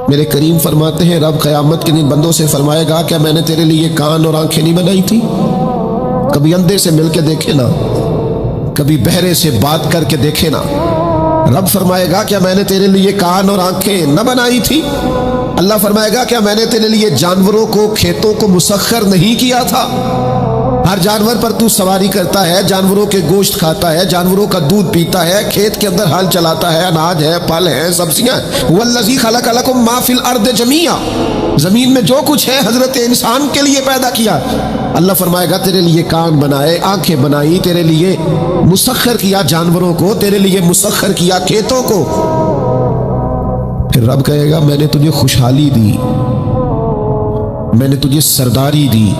میرے کریم فرماتے ہیں رب قیامت کے دن بندوں سے فرمائے گا کیا میں نے تیرے لیے کان اور آنکھیں نہیں بنائی تھی؟ کبھی اندھے سے مل کے دیکھے نا، کبھی بہرے سے بات کر کے دیکھے نا۔ رب فرمائے گا کیا میں نے تیرے لیے کان اور آنکھیں نہ بنائی تھی؟ اللہ فرمائے گا کیا میں نے تیرے لیے جانوروں کو، کھیتوں کو مسخر نہیں کیا تھا؟ ہر جانور پر تو سواری کرتا ہے، جانوروں کے گوشت کھاتا ہے، جانوروں کا دودھ پیتا ہے، کھیت کے اندر ہل چلاتا ہے، اناج ہے، پھل ہے، سبزیاں۔ والذی خلق لکم ما فی الارض جمیعا، زمین میں جو کچھ ہے حضرت انسان کے لیے پیدا کیا۔ اللہ فرمائے گا تیرے لیے کان بنائے، آنکھیں بنائی، تیرے لیے مسخر کیا جانوروں کو، تیرے لیے مسخر کیا کھیتوں کو۔ پھر رب کہے گا میں نے تجھے خوشحالی دی، میں نے تجھے سرداری دی۔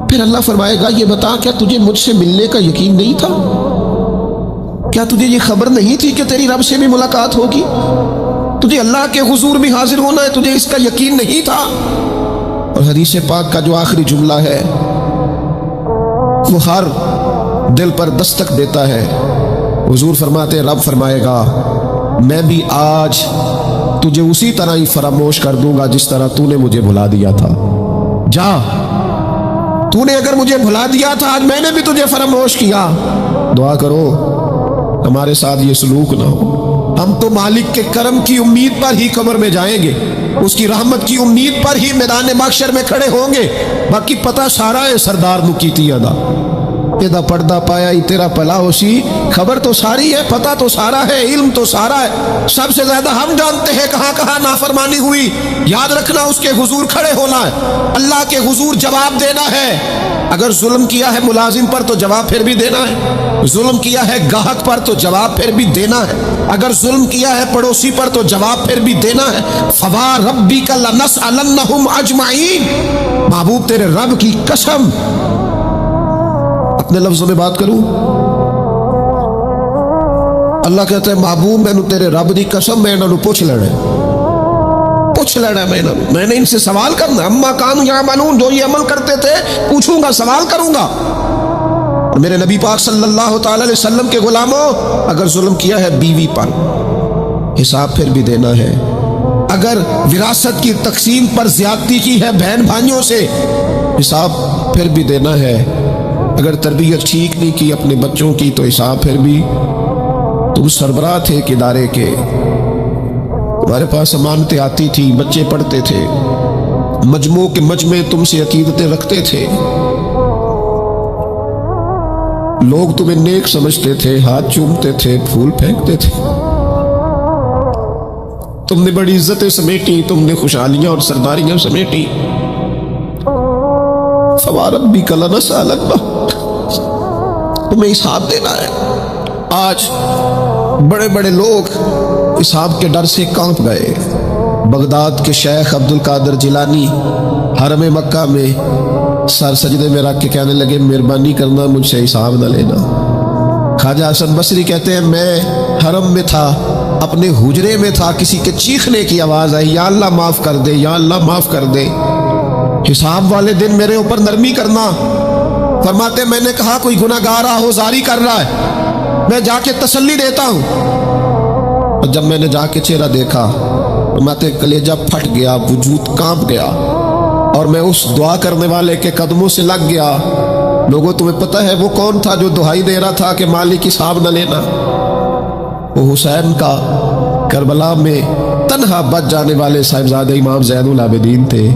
پھر اللہ فرمائے گا یہ بتا کیا تجھے مجھ سے ملنے کا یقین نہیں تھا؟ کیا تجھے یہ خبر نہیں تھی کہ تیری رب سے بھی ملاقات ہوگی؟ تجھے اللہ کے حضور میں حاضر ہونا ہے، تجھے اس کا یقین نہیں تھا؟ اور حدیث پاک کا جو آخری جملہ ہے وہ ہر دل پر دستک دیتا ہے۔ حضور فرماتے رب فرمائے گا میں بھی آج تجھے اسی طرح ہی فراموش کر دوں گا جس طرح تو نے مجھے بھلا دیا تھا۔ جا، تو نے اگر مجھے بھلا دیا تھا آج میں نے بھی تجھے فراموش کیا۔ دعا کرو ہمارے ساتھ یہ سلوک نہ ہو۔ ہم تو مالک کے کرم کی امید پر ہی قبر میں جائیں گے، اس کی رحمت کی امید پر ہی میدان محشر میں کھڑے ہوں گے۔ باقی پتہ سارا ہے سردار نو کیتی ادا ادا پردہ پایا ہی تیرا پلا ہوسی۔ خبر تو ساری ہے، پتہ تو سارا ہے، علم تو سارا ہے۔ سب سے زیادہ ہم جانتے ہیں کہاں کہاں نافرمانی ہوئی۔ یاد رکھنا اس کے حضور کھڑے ہونا ہے، اللہ کے حضور جواب دینا ہے۔ اگر ظلم کیا ہے ملازم پر تو جواب پھر بھی دینا ہے، ظلم کیا ہے گاہک پر تو جواب پھر بھی دینا ہے، اگر ظلم کیا ہے پڑوسی پر تو جواب پھر بھی دینا ہے۔ فوا ربک لنسألنہم اجمعین، محبوب تیرے رب کی قسم، اپنے لفظوں میں بات کروں، اللہ کہتا ہے محبوب میں تیرے رب دی قسم میں انہوں پوچھ لینا میں نے ان سے سوال کرنا، اما کانوا یعملون، جو یہ عمل کرتے تھے پوچھوں گا، سوال کروں گا۔ اور میرے نبی پاک صلی اللہ تعالی علیہ وسلم کے غلاموں، اگر ظلم کیا ہے بیوی پر حساب پھر بھی دینا ہے، اگر وراثت کی تقسیم پر زیادتی کی ہے بہن بھائیوں سے حساب پھر بھی دینا ہے، اگر تربیت ٹھیک نہیں کی اپنے بچوں کی تو حساب پھر بھی۔ تم سربراہ تھے ایک ادارے کے، تمہارے پاس امانتیں آتی تھی، بچے پڑھتے تھے، مجموع کے مجمع تم سے عقیدتیں رکھتے تھے، لوگ تمہیں نیک سمجھتے تھے، ہاتھ چومتے تھے، پھول پھینکتے تھے، تم نے بڑی عزتیں سمیٹی، تم نے خوشحالیاں اور سرداریاں سمیٹی۔ فوا ربک لنسألنہم، تمہیں حساب دینا ہے۔ آج بڑے بڑے لوگ حساب کے ڈر سے کانپ گئے۔ بغداد کے شیخ عبد القادر جیلانی حرم مکہ میں سر سجدے میں رکھ کے کہنے لگے مہربانی کرنا مجھ سے حساب نہ لینا۔ خواجہ حسن بصری کہتے ہیں میں حرم میں تھا، اپنے حجرے میں تھا، کسی کے چیخنے کی آواز آئی یا اللہ معاف کر دے، یا اللہ معاف کر دے، حساب والے دن میرے اوپر نرمی کرنا۔ فرماتے میں نے کہا کوئی گناہگار آہوزاری کر رہا ہے، میں جا کے تسلی دیتا ہوں۔ اور جب میں نے جا کے چہرہ دیکھا فرماتے کلیجہ پھٹ گیا، وجود کانپ گیا، اور میں اس دعا کرنے والے کے قدموں سے لگ گیا۔ لوگوں تمہیں پتہ ہے وہ کون تھا جو دہائی دے رہا تھا کہ مالک حساب نہ لینا؟ وہ حسین کا کربلا میں تنہا بچ جانے والے صاحبزادہ امام زین العابدین تھے،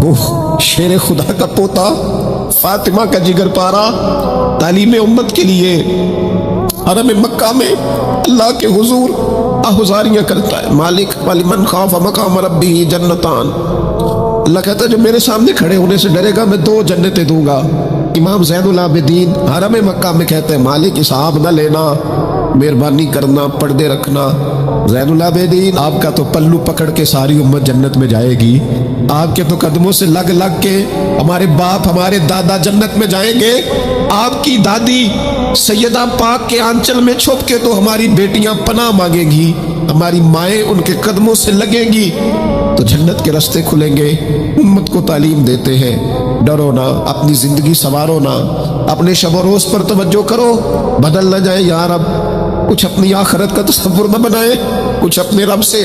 وہ شیر خدا کا پوتا، فاطمہ کا جگر پارا، تعلیم امت کے لیے حرم مکہ میں اللہ کے حضور آہوزاریاں کرتا ہے۔ مالک ولمن خاف مقام ربہ جنتان، اللہ کہتا ہے جو میرے سامنے کھڑے ہونے سے ڈرے گا میں 2 جنتیں دوں گا۔ امام زین العابدین حرم مکہ میں کہتے ہیں مالک حساب نہ لینا، مہربانی کرنا، پردے رکھنا۔ زین العابدین آپ کا تو پلو پکڑ کے ساری امت جنت میں جائے گی، آپ کے تو قدموں سے لگ لگ کے ہمارے باپ ہمارے دادا جنت میں جائیں گے، آپ کی دادی سیدہ پاک کے آنچل میں چھپ کے تو ہماری بیٹیاں پناہ مانگیں گی، ہماری مائیں ان کے قدموں سے لگیں گی تو جنت کے راستے کھلیں گے۔ امت کو تعلیم دیتے ہیں ڈرو نہ، اپنی زندگی سنوارو نہ، اپنے شب و روز پر توجہ کرو، بدل نہ جائے یا رب، کچھ اپنی آخرت کا تصور نہ بنائے، کچھ اپنے رب سے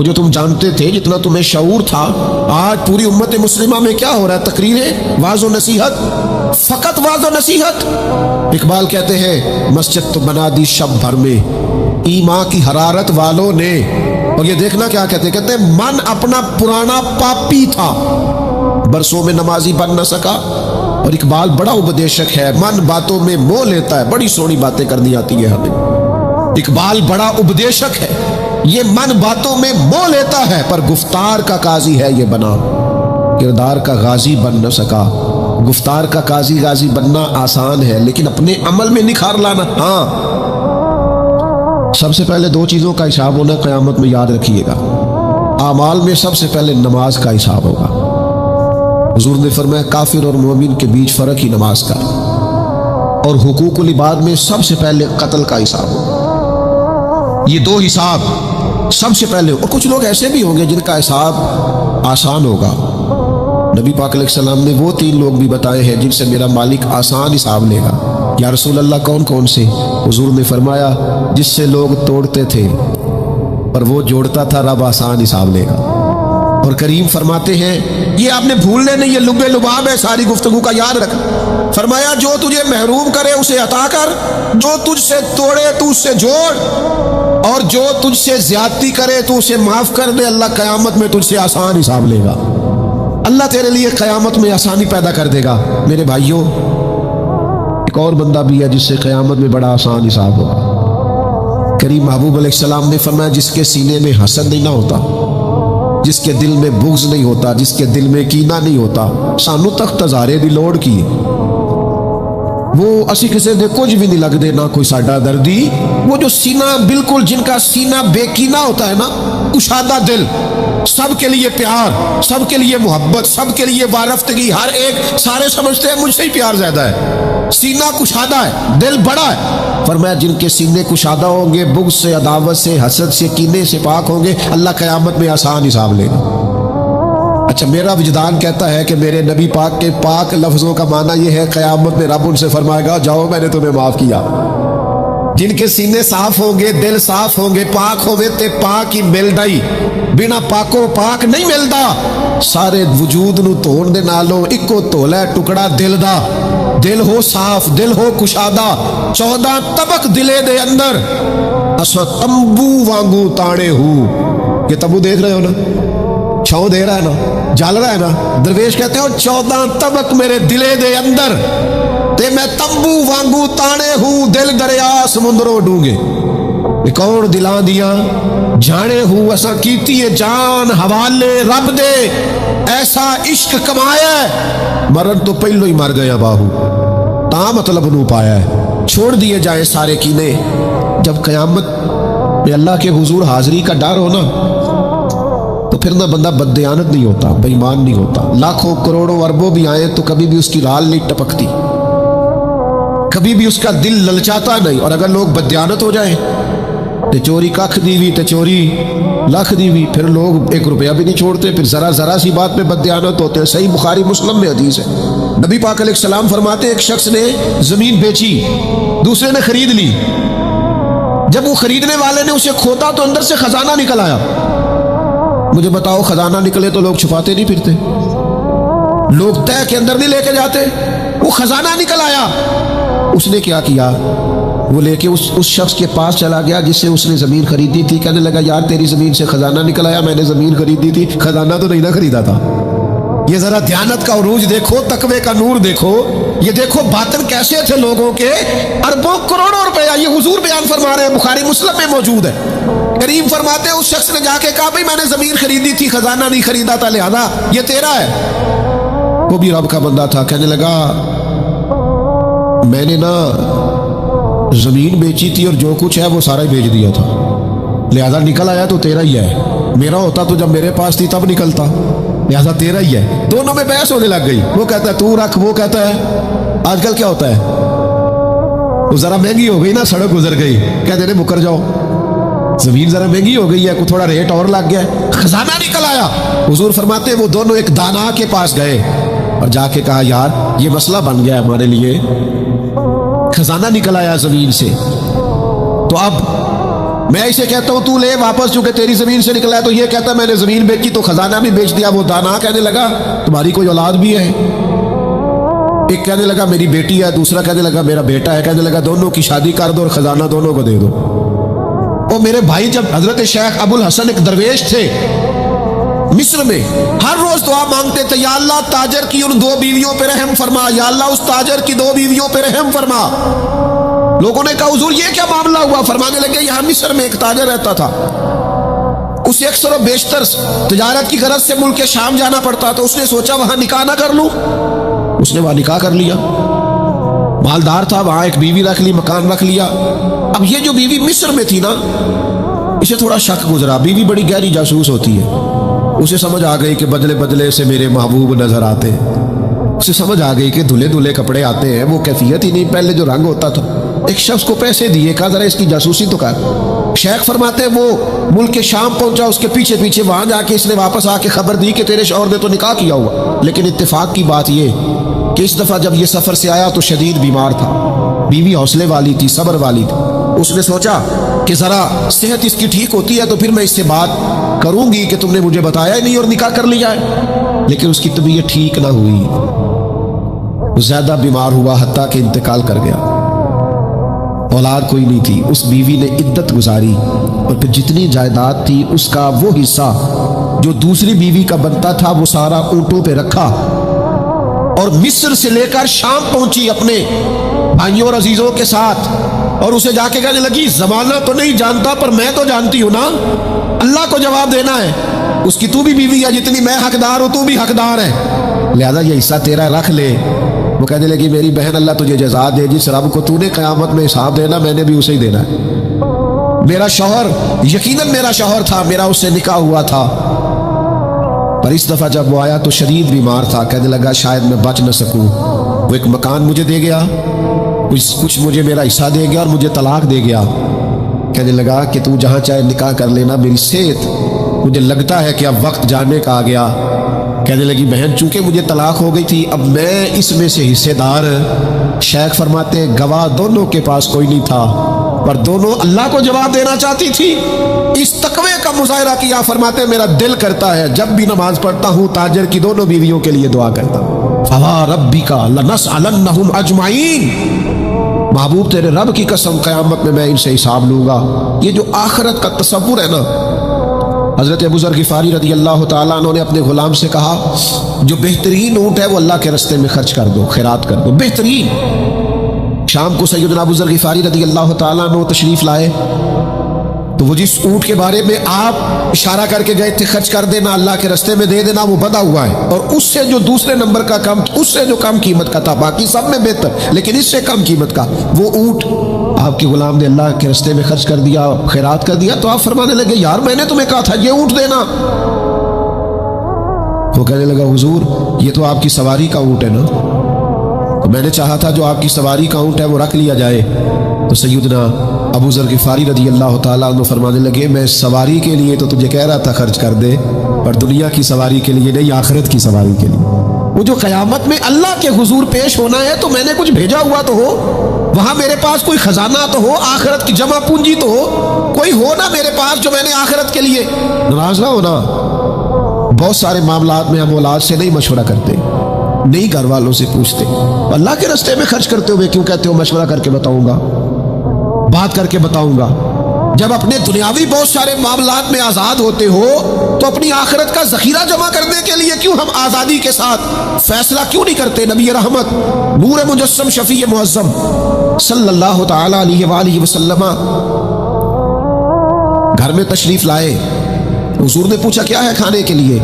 وہ جو تم جانتے تھے، جتنا تمہیں شعور تھا، آج پوری امت مسلمہ میں کیا ہو رہا ہے؟ تقریریں، واعظ و نصیحت، فقط واعظ و نصیحت۔ اقبال کہتے ہیں مسجد تو بنا دی شب بھر میں ایمان کی حرارت والوں نے۔ اور یہ دیکھنا کیا کہتے ہیں من اپنا پرانا پاپی تھا، برسوں میں نمازی بن نہ سکا۔ اور اقبال بڑا اپدیشک ہے، من باتوں میں موہ لیتا ہے، بڑی سونی باتیں کرنی آتی ہے ہمیں۔ اقبال بڑا اپدیشک ہے، یہ من باتوں میں موہ لیتا ہے، پر گفتار کا قاضی ہے یہ بنا، کردار کا غازی بن نہ سکا۔ گفتار کا قاضی غازی بننا آسان ہے، لیکن اپنے عمل میں نکھار لانا، ہاں۔ سب سے پہلے دو چیزوں کا حساب ہونا قیامت میں، یاد رکھیے گا۔ اعمال میں سب سے پہلے نماز کا حساب ہوگا۔ حضور نے فرمایا کافر اور مومن کے بیچ فرق ہی نماز کا۔ اور حقوق العباد میں سب سے پہلے قتل کا حساب ہوگا۔ یہ دو حساب سب سے پہلے۔ اور کچھ لوگ ایسے بھی ہوں گے جن کا حساب آسان ہوگا۔ نبی پاک علیہ السلام نے وہ 3 لوگ بھی بتائے ہیں جن سے میرا مالک آسان حساب لے گا۔ یا رسول اللہ کون کون سے؟ حضور نے فرمایا جس سے لوگ توڑتے تھے پر وہ جوڑتا تھا، رب آسان حساب لے گا۔ اور کریم فرماتے ہیں یہ آپ نے بھولنے نہیں، یہ لبے لباب ہے ساری گفتگو کا، یاد رکھ۔ فرمایا جو تجھے محروم کرے اسے عطا کر، جو تجھ سے توڑے تو اس سے جوڑ، اور جو تجھ سے زیادتی کرے تو اسے معاف کر دے۔ اللہ قیامت میں تجھ سے آسان حساب لے گا، اللہ تیرے لیے قیامت میں آسانی پیدا کر دے گا۔ میرے بھائیوں، ایک اور بندہ بھی ہے جس سے قیامت میں بڑا آسان حساب ہوگا۔ کریم محبوب علیہ السلام نے فرمایا جس کے سینے میں حسد نہیں نہ ہوتا، جس کے دل میں بغض نہیں ہوتا، جس کے دل میں کینہ نہیں ہوتا، سانو تک تزارے دی لوڑ کی، وہ اسی کسی دے کچھ بھی نہیں لگ دے، نہ کوئی ساڈا دردی۔ وہ جو سینہ بالکل، جن کا سینہ بے کینہ ہوتا ہے نا، کشادہ دل، سب کے لیے پیار، سب کے لیے محبت، سب کے لیے وارفتگی، ہر ایک، سارے سمجھتے ہیں مجھ سے ہی پیار زیادہ ہے، سینہ کشادہ ہے، دل بڑا ہے۔ فرمایا جن کے سینے کشادہ ہوں گے، بغض سے، عداوت سے، حسد سے، کینے سے پاک ہوں گے، اللہ قیامت میں آسان حساب لے گا۔ اچھا، میرا وجدان کہتا ہے کہ میرے نبی پاک کے پاک لفظوں کا معنی یہ ہے قیامت میں رب ان سے فرمائے گا جاؤ میں نے تمہیں معاف کیا۔ جن کے سینے صاف ہوں گے، دل صاف ہوں گے، پاک ہوئے تے پاک ہی مل دائی، بنا پاکوں پاک نہیں ملدا۔ سارے وجود نو توڑ دے نالوں اکو تولا ٹکڑا دل دا، دل ہو صاف، دل ہو کشادہ، 14 طبق دلے دے اندر اسو تمبو وانگو تانے ہو۔ یہ تمبو دیکھ رہے ہو نا، چھاؤں دے رہا ہے نا، جل رہا ہے نا، درویش کہتے ہیں 14 طبق میرے دلے دے اندر تے میں تمبو وانگو تانے ہوں، دل دریا سمندروں ڈونگے۔ کون دلاں دیاں جانے ہوں اساں کیتی ہے جان حوالے رب دے، ایسا عشق کمایا ہے مرن تو پہلو ہی مر گیا باہو، تا مطلب نو پایا ہے۔ چھوڑ دیے جائیں سارے کینے۔ جب قیامت میں اللہ کے حضور حاضری کا ڈر ہونا تو پھر نہ بندہ بددیانت نہیں ہوتا، بے ایمان نہیں ہوتا، لاکھوں کروڑوں اربوں بھی آئے تو کبھی بھی اس کی رال نہیں ٹپکتی، کبھی بھی اس کا دل للچاتا نہیں۔ اور اگر لوگ بددیانت ہو جائیں تے چوری ککھ دیوی تے چوری لاکھ دیوی، پھر لوگ 1 روپیہ بھی نہیں چھوڑتے، پھر ذرا سی بات پہ بددیانت ہوتے ہیں۔ صحیح بخاری مسلم میں حدیث ہے، نبی پاک علیہ السلام فرماتے ایک شخص نے زمین بیچی، دوسرے نے خرید لی، جب وہ خریدنے والے نے اسے کھودا تو اندر سے خزانہ نکل آیا۔ مجھے بتاؤ خزانہ نکلے تو لوگ چھپاتے نہیں پھرتے، لوگ تہ کے اندر نہیں لے کے جاتے، وہ خزانہ نکل آیا۔ اس نے کیا کیا؟ وہ لے کے اس شخص کے پاس چلا گیا جس سے اس نے زمین خریدی تھی، کہنے لگا یار تیری زمین سے خزانہ نکل آیا، میں نے زمین خریدی تھی، خزانہ تو نہیں نہ خریدا تھا۔ یہ ذرا دیانت کا عروج دیکھو، تقوی کا نور دیکھو، یہ دیکھو باطن کیسے تھے لوگوں کے، اربوں کروڑوں روپیہ، یہ حضور بیان فرما رہے ہیں، بخاری مسلم میں موجود ہے۔ کریم فرماتے ہیں اس شخص نے جا کے کہا بھئی میں نے زمین خریدی تھی، خزانہ نہیں خریدا تھا، لہذا یہ تیرا ہے۔ وہ بھی رب کا بندہ تھا، کہنے لگا میں نے نا زمین بیچی تھی اور جو کچھ ہے وہ سارا ہی بیچ دیا تھا، لہذا نکل آیا تو تیرا ہی ہے، میرا ہوتا تو جب میرے پاس تھی تب نکلتا، لہذا تیرا ہی ہے۔ دونوں میں بحث ہونے لگ گئی، وہ کہتا ہے تو رکھ، وہ کہتا ہے آج کل کیا ہوتا ہے، وہ ذرا مہنگی ہو گئی نا، سڑک گزر گئی، کہتے ہیں مکر جاؤ، زمین ذرا مہنگی ہو گئی ہے، کوئی تھوڑا ریٹ اور لگ گیا، خزانہ نکل آیا۔ حضور فرماتے ہیں وہ دونوں ایک دانا کے پاس گئے اور جا کے کہا یار یہ مسئلہ بن گیا ہمارے لیے، خزانہ نکل آیا زمین سے، تو اب میں اسے کہتا ہوں تو لے واپس، چونکہ تیری زمین سے نکلا ہے، تو یہ کہتا ہے میں نے زمین بیچی تو خزانہ بھی بیچ دیا۔ وہ دانا کہنے لگا تمہاری کوئی اولاد بھی ہے؟ ایک کہنے لگا میری بیٹی ہے، دوسرا کہنے لگا میرا بیٹا ہے، کہنے لگا دونوں کی شادی کر دو اور خزانہ دونوں کو دے دو۔ اور میرے بھائی، جب حضرت شیخ ابو الحسن ایک درویش تھے مصر میں، ہر روز دعا مانگتے تھے یا اللہ تاجر کی ان 2 بیویوں پہ رحم فرما، یا اللہ اس تاجر کی 2 بیویوں پہ رحم فرما۔ لوگوں نے کہا حضور یہ کیا معاملہ ہوا؟ فرمانے لگے یہاں مصر میں ایک تاجر رہتا تھا، اسے اکثر و بیشتر تجارت کی غرض سے ملک شام جانا پڑتا، تو اس نے سوچا وہاں نکاح نہ کر لوں، اس نے وہاں نکاح کر لیا۔ مالدار تھا، وہاں ایک بیوی رکھ لی، مکان رکھ لیا۔ اب یہ جو بیوی مصر میں تھی نا، اسے تھوڑا شک گزرا، بیوی بڑی گہری جاسوس ہوتی ہے، اسے سمجھ آ گئی کہ بدلے بدلے سے میرے محبوب نظر آتے ہیں، اسے سمجھ آ گئی کہ دھلے دھلے کپڑے آتے ہیں، وہ کیفیت ہی نہیں پہلے جو رنگ ہوتا تھا۔ ایک شخص کو پیسے دیے، کہا ذرا اس کی جاسوسی تو کر۔ شیخ فرماتے ہیں وہ ملک شام پہنچا، اس کے پیچھے پیچھے وہاں جا کے اس نے واپس آ کے خبر دی کہ تیرے شوہر نے تو نکاح کیا ہوا، لیکن اتفاق کی بات یہ کہ اس دفعہ جب یہ سفر سے آیا تو شدید بیمار تھا، بیوی حوصلے والی تھی، صبر والی تھی۔ اس نے سوچا کہ ذرا صحت اس کی ٹھیک ہوتی ہے تو پھر میں اس سے بات کروں گی کہ تم نے مجھے بتایا ہی نہیں اور نکاح کر لیا ہے، لیکن اس کی طبیعت ٹھیک نہ ہوئی، زیادہ بیمار ہوا حتیٰ کہ انتقال کر گیا۔ اولاد کوئی نہیں تھی، اس بیوی نے عدت گزاری اور پھر جتنی جائیداد تھی اس کا وہ حصہ جو دوسری بیوی کا بنتا تھا وہ سارا اونٹوں پہ رکھا اور مصر سے لے کر شام پہنچی اپنے بھائیوں اور عزیزوں کے ساتھ، اور اسے جا کے کہنے لگی زمانہ تو نہیں جانتا پر میں تو جانتی ہوں نا، اللہ کو جواب دینا ہے، اس کی تو بھی بیوی ہے، جتنی میں حقدار ہوں تو بھی حقدار ہے، لہذا یہ حصہ تیرا رکھ لے۔ وہ کہنے لگی میری بہن اللہ تجھے جزا دے، جس رب کو تو نے قیامت میں حساب دینا میں نے بھی اسے ہی دینا ہے۔ میرا شوہر یقیناً میرا شوہر تھا، میرا اس سے نکاح ہوا تھا، پر اس دفعہ جب وہ آیا تو شدید بیمار تھا، کہنے لگا شاید میں بچ نہ سکوں۔ وہ ایک مکان مجھے دے گیا، کچھ مجھے میرا حصہ دے گیا اور مجھے طلاق دے گیا، کہنے لگا کہ تو جہاں چاہے نکاح کر لینا، میری صحت مجھے لگتا ہے کہ اب وقت جانے کا آ گیا۔ کہنے لگی بہن چونکہ مجھے طلاق ہو گئی تھی اب میں اس میں سے حصے دار۔ شیخ فرماتے گواہ دونوں کے پاس کوئی نہیں تھا پر دونوں اللہ کو جواب دینا چاہتی تھی، اس تقوی کا مظاہرہ کیا۔ فرماتے میرا دل کرتا ہے جب بھی نماز پڑھتا ہوں تاجر کی دونوں بیویوں کے لیے دعا کرتا ہوں، فوا ربک لنسألنہم اجمعین، محبوب تیرے رب کی قسم قیامت میں ان سے حساب لوں گا۔ یہ جو آخرت کا تصور ہے نا، حضرت ابو ذر غفاری رضی اللہ تعالیٰ عنہ نے اپنے غلام سے کہا جو بہترین اونٹ ہے وہ اللہ کے رستے میں خرچ کر دو، خیرات کر دو، بہترین۔ شام کو سیدنا ابو ذر غفاری رضی اللہ تعالیٰ عنہ تشریف لائے تو وہ جس اونٹ کے بارے میں آپ اشارہ کر کے گئے تھے خرچ کر دینا، اللہ کے رستے میں دے دینا، وہ بدا ہوا ہے، اور اس سے جو دوسرے نمبر کا کم، اس سے جو کم قیمت کا تھا، باقی سب میں بہتر لیکن اس سے کم قیمت کا، وہ اونٹ آپ کے غلام نے اللہ کے رستے میں خرچ کر دیا، خیرات کر دیا۔ تو آپ فرمانے لگے یار میں نے تمہیں کہا تھا یہ اونٹ دینا۔ وہ کہنے لگا حضور یہ تو آپ کی سواری کا اونٹ ہے نا، تو میں نے چاہا تھا جو آپ کی سواری کا اونٹ ہے وہ رکھ لیا جائے۔ تو سیدنا ابو ذر غفاری رضی اللہ تعالیٰ عنہ فرمانے لگے میں سواری کے لیے تو تجھے کہہ رہا تھا خرچ کر دے، پر دنیا کی سواری کے لیے نہیں، آخرت کی سواری کے لیے۔ وہ جو قیامت میں اللہ کے حضور پیش ہونا ہے تو میں نے کچھ بھیجا ہوا تو ہو، وہاں میرے پاس کوئی خزانہ تو ہو، آخرت کی جمع پونجی تو ہو، کوئی ہو نا میرے پاس جو میں نے آخرت کے لیے۔ ناراض نہ ہونا، بہت سارے معاملات میں ہم اولاد سے نہیں مشورہ کرتے، نہیں گھر والوں سے پوچھتے، اللہ کے راستے میں خرچ کرتے ہوئے کیوں کہتے ہو مشورہ کر کے بتاؤں گا، بات کر کے بتاؤں گا۔ جب اپنے دنیاوی بہت سارے معاملات میں آزاد ہوتے ہو تو اپنی آخرت کا ذخیرہ جمع کرنے کے لیے کیوں ہم آزادی کے ساتھ فیصلہ کیوں نہیں کرتے؟ نبی رحمت نور مجسم شفیع معظم صلی اللہ تعالی علیہ وآلہ وسلم گھر میں تشریف لائے، حضور نے پوچھا کیا ہے کھانے کے لیے؟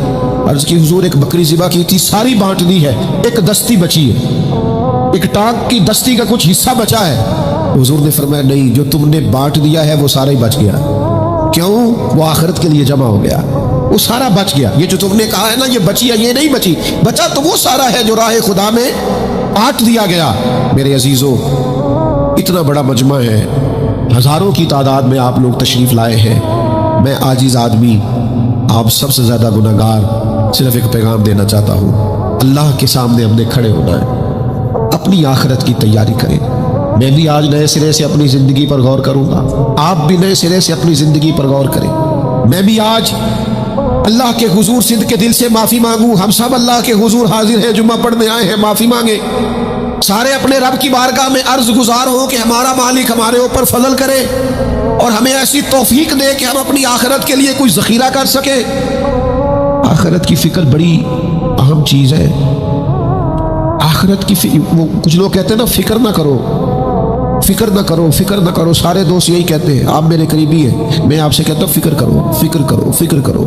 عرض کی حضور ایک بکری ذبح کی تھی، ساری بانٹ دی ہے، ایک دستی بچی ہے، ایک ٹانگ کی دستی کا کچھ حصہ بچا ہے۔ حضور نے فرمایا نہیں، جو تم نے بانٹ دیا ہے وہ سارا ہی بچ گیا۔ کیوں؟ وہ آخرت کے لیے جمع ہو گیا، وہ سارا بچ گیا۔ یہ جو تم نے کہا ہے نا یہ بچی ہے، یہ نہیں بچی، بچا تو وہ سارا ہے جو راہ خدا میں بانٹ دیا گیا۔ میرے عزیزوں اتنا بڑا مجمع ہے، ہزاروں کی تعداد میں آپ لوگ تشریف لائے ہیں، میں عاجز آدمی آپ سب سے زیادہ گناہگار صرف ایک پیغام دینا چاہتا ہوں، اللہ کے سامنے ہم نے کھڑے ہونا ہے، اپنی آخرت کی تیاری کریں، میں بھی آج نئے سرے سے اپنی زندگی پر غور کروں گا، آپ بھی نئے سرے سے اپنی زندگی پر غور کریں۔ میں بھی آج اللہ کے حضور صدق کے دل سے معافی مانگوں۔ ہم سب اللہ کے حضور حاضر ہیں، جمعہ پڑھنے آئے ہیں، معافی مانگیں۔ سارے اپنے رب کی بارگاہ میں عرض گزار ہوں کہ ہمارا مالک ہمارے اوپر فضل کرے اور ہمیں ایسی توفیق دے کہ ہم اپنی آخرت کے لیے کوئی ذخیرہ کر سکیں۔ آخرت کی فکر بڑی اہم چیز ہے۔ آخرت کی وہ کچھ لوگ کہتے ہیں نا، فکر نہ کرو، فکر نہ کرو، فکر نہ کرو۔ سارے دوست یہی کہتے ہیں، آپ میرے قریبی ہیں، میں آپ سے کہتا ہوں فکر کرو، فکر کرو، فکر کرو،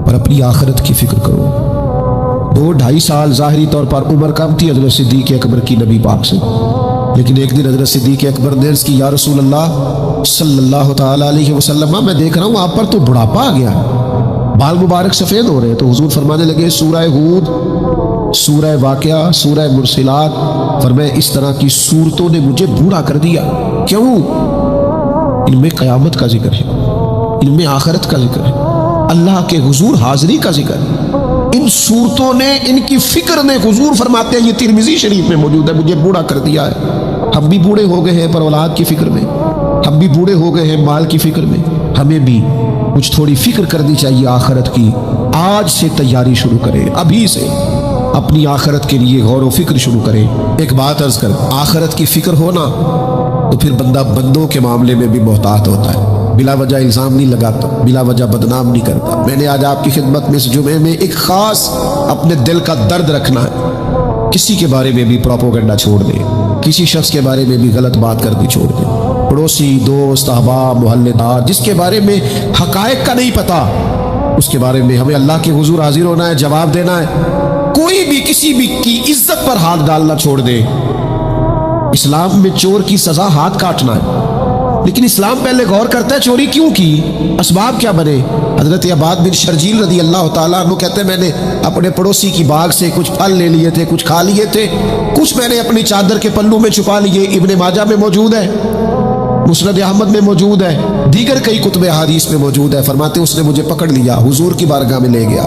اور اپنی آخرت کی فکر کرو۔ 2-2.5 سال ظاہری طور پر عمر کم تھی حضرت صدیق اکبر کی نبی پاک سے، لیکن ایک دن حضرت صدیق اکبر نے عرض کی، یا رسول اللہ صلی اللہ تعالیٰ علیہ وسلم، میں دیکھ رہا ہوں آپ پر تو بڑھاپا آ گیا، بال مبارک سفید ہو رہے ہیں۔ تو حضور فرمانے لگے، سورہ ہود، سورہ واقعہ، سورہ مرسلات، فرمایا اس طرح کی صورتوں نے مجھے بوڑھا کر دیا۔ کیوں؟ ان میں قیامت کا ذکر ہے، ان میں آخرت کا ذکر ہے، اللہ کے حضور حاضری کا ذکر ہے۔ ان صورتوں نے، ان کی فکر نے، حضور فرماتے ہیں، یہ ترمذی شریف میں موجود ہے، مجھے بوڑھا کر دیا ہے۔ ہم بھی بوڑھے ہو گئے ہیں پر اولاد کی فکر میں، ہم بھی بوڑھے ہو گئے ہیں مال کی فکر میں۔ ہمیں بھی کچھ تھوڑی فکر کرنی چاہیے آخرت کی۔ آج سے تیاری شروع کریں، ابھی سے اپنی آخرت کے لیے غور و فکر شروع کریں۔ ایک بات عرض کر، آخرت کی فکر ہونا تو پھر بندہ بندوں کے معاملے میں بھی محتاط ہوتا ہے، بلا وجہ الزام نہیں لگاتا، بلا وجہ بدنام نہیں کرتا۔ میں نے آج آپ کی خدمت میں اس جمعے میں ایک خاص اپنے دل کا درد رکھنا ہے۔ کسی کے بارے میں بھی پروپیگنڈا چھوڑ دیں، کسی شخص کے بارے میں بھی غلط بات کرنی چھوڑ دیں۔ پڑوسی، دوست، احباب، محلے دار، جس کے بارے میں حقائق کا نہیں پتا، اس کے بارے میں ہمیں اللہ کے حضور حاضر ہونا ہے، جواب دینا ہے۔ کوئی بھی کسی بھی کی عزت پر ہاتھ ڈالنا چھوڑ دے۔ اسلام میں چور کی سزا ہاتھ کاٹنا ہے، لیکن اسلام پہلے غور کرتا ہے چوری کیوں کی، اسباب کیا بنے۔ حضرت عباد بن شرجیل رضی اللہ تعالیٰ عنہ کہتے ہیں، میں نے اپنے پڑوسی کی باغ سے کچھ پھل لے لیے تھے، کچھ کھا لیے تھے، کچھ میں نے اپنی چادر کے پلو میں چھپا لیے۔ ابن ماجہ میں موجود ہے، مسند احمد میں موجود ہے، دیگر کئی کتب احادیث میں موجود ہے۔ فرماتے اس نے مجھے پکڑ لیا، حضور کی بارگاہ میں لے گیا۔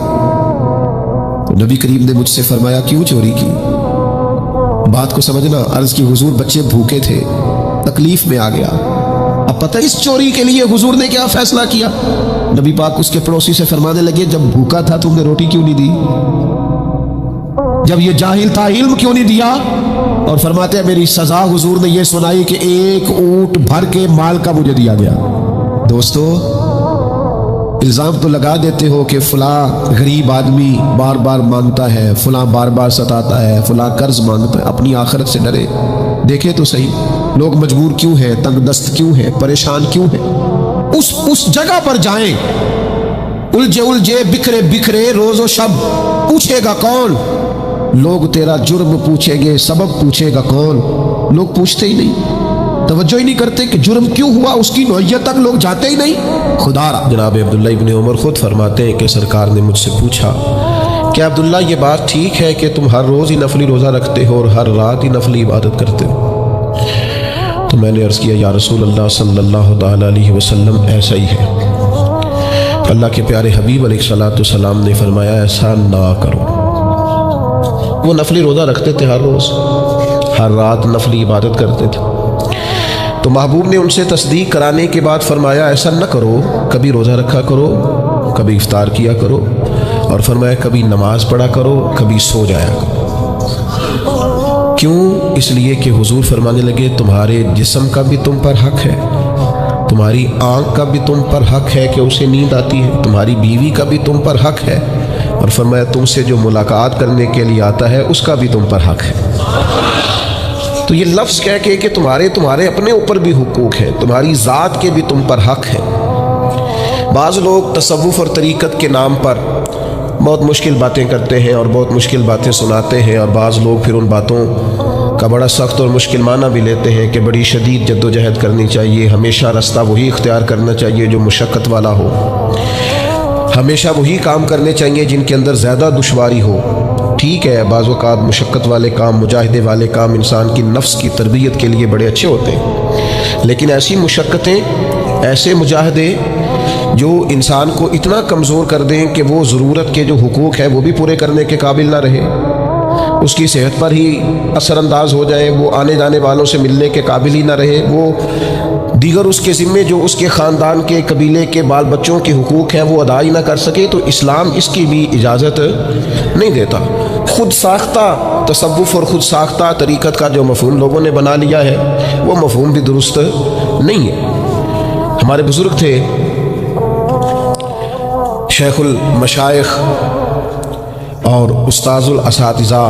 تو نبی کریم نے مجھ سے فرمایا، کیوں چوری کی؟ بات کو سمجھنا۔ عرض کی، حضور بچے بھوکے تھے، تکلیف میں آ گیا۔ اب پتہ اس چوری کے لیے حضور نے کیا فیصلہ کیا؟ نبی پاک اس کے پڑوسی سے فرمانے لگے، جب بھوکا تھا تم نے روٹی کیوں نہیں دی؟ جب یہ جاہل تھا علم کیوں نہیں دیا؟ اور فرماتے ہیں میری سزا حضور نے یہ سنائی کہ 1 اونٹ بھر کے مال کا مجھے دیا گیا۔ دوستو، الزام تو لگا دیتے ہو کہ فلاں غریب آدمی بار بار مانگتا ہے، فلاں بار بار ستاتا ہے، فلاں قرض مانگتا ہے۔ اپنی آخرت سے ڈرے، دیکھیں تو صحیح لوگ مجبور کیوں ہیں، تنگ دست کیوں ہیں، پریشان کیوں ہیں۔ اس جگہ پر جائیں، الجھے الجھے، بکھرے بکھرے، روز و شب، پوچھے گا کون؟ لوگ تیرا جرم پوچھیں گے، سبب پوچھے گا کون؟ لوگ پوچھتے ہی نہیں، توجہ ہی نہیں کرتے کہ جرم کیوں ہوا، اس کی نوعیت تک لوگ جاتے ہی نہیں۔ خدا را جناب عبداللہ ابن عمر خود فرماتے ہیں کہ سرکار نے مجھ سے پوچھا کہ عبداللہ یہ بات ٹھیک ہے کہ تم ہر روز ہی نفلی روزہ رکھتے ہو اور ہر رات ہی نفلی عبادت کرتے ہو؟ تو میں نے عرض کیا، یا رسول اللہ صلی اللہ تعالیٰ علیہ وسلم ایسا ہی ہے۔ اللہ کے پیارے حبیب علیہ الصلوۃ والسلام نے فرمایا، ایسا نہ کرو۔ وہ نفلی روزہ رکھتے تھے، ہر روز ہر رات نفلی عبادت کرتے تھے۔ تو محبوب نے ان سے تصدیق کرانے کے بعد فرمایا، ایسا نہ کرو، کبھی روزہ رکھا کرو، کبھی افطار کیا کرو، اور فرمایا کبھی نماز پڑھا کرو، کبھی سو جایا کرو۔ کیوں؟ اس لیے کہ حضور فرمانے لگے، تمہارے جسم کا بھی تم پر حق ہے، تمہاری آنکھ کا بھی تم پر حق ہے کہ اسے نیند آتی ہے، تمہاری بیوی کا بھی تم پر حق ہے، اور فرمایا تم سے جو ملاقات کرنے کے لیے آتا ہے اس کا بھی تم پر حق ہے۔ تو یہ لفظ کہہ کے کہ تمہارے اپنے اوپر بھی حقوق ہیں، تمہاری ذات کے بھی تم پر حق ہے۔ بعض لوگ تصوف اور طریقت کے نام پر بہت مشکل باتیں کرتے ہیں اور بہت مشکل باتیں سناتے ہیں، اور بعض لوگ پھر ان باتوں کا بڑا سخت اور مشکل معنی بھی لیتے ہیں کہ بڑی شدید جد و جہد کرنی چاہیے، ہمیشہ راستہ وہی اختیار کرنا چاہیے جو مشقت والا ہو، ہمیشہ وہی کام کرنے چاہیے جن کے اندر زیادہ دشواری ہو۔ ٹھیک ہے، بعض اوقات مشقت والے کام، مجاہدے والے کام انسان کی نفس کی تربیت کے لیے بڑے اچھے ہوتے ہیں، لیکن ایسی مشقتیں، ایسے مجاہدے جو انسان کو اتنا کمزور کر دیں کہ وہ ضرورت کے جو حقوق ہے وہ بھی پورے کرنے کے قابل نہ رہے، اس کی صحت پر ہی اثر انداز ہو جائیں، وہ آنے جانے والوں سے ملنے کے قابل ہی نہ رہے، وہ دیگر اس کے ذمے جو اس کے خاندان کے قبیلے کے بال بچوں کے حقوق ہیں وہ ادا ہی نہ کر سکے، تو اسلام اس کی بھی اجازت نہیں دیتا۔ خود ساختہ تصوف اور خود ساختہ طریقت کا جو مفہوم لوگوں نے بنا لیا ہے وہ مفہوم بھی درست نہیں ہے۔ ہمارے بزرگ تھے شیخ المشائخ اور استاذ الاساتذہ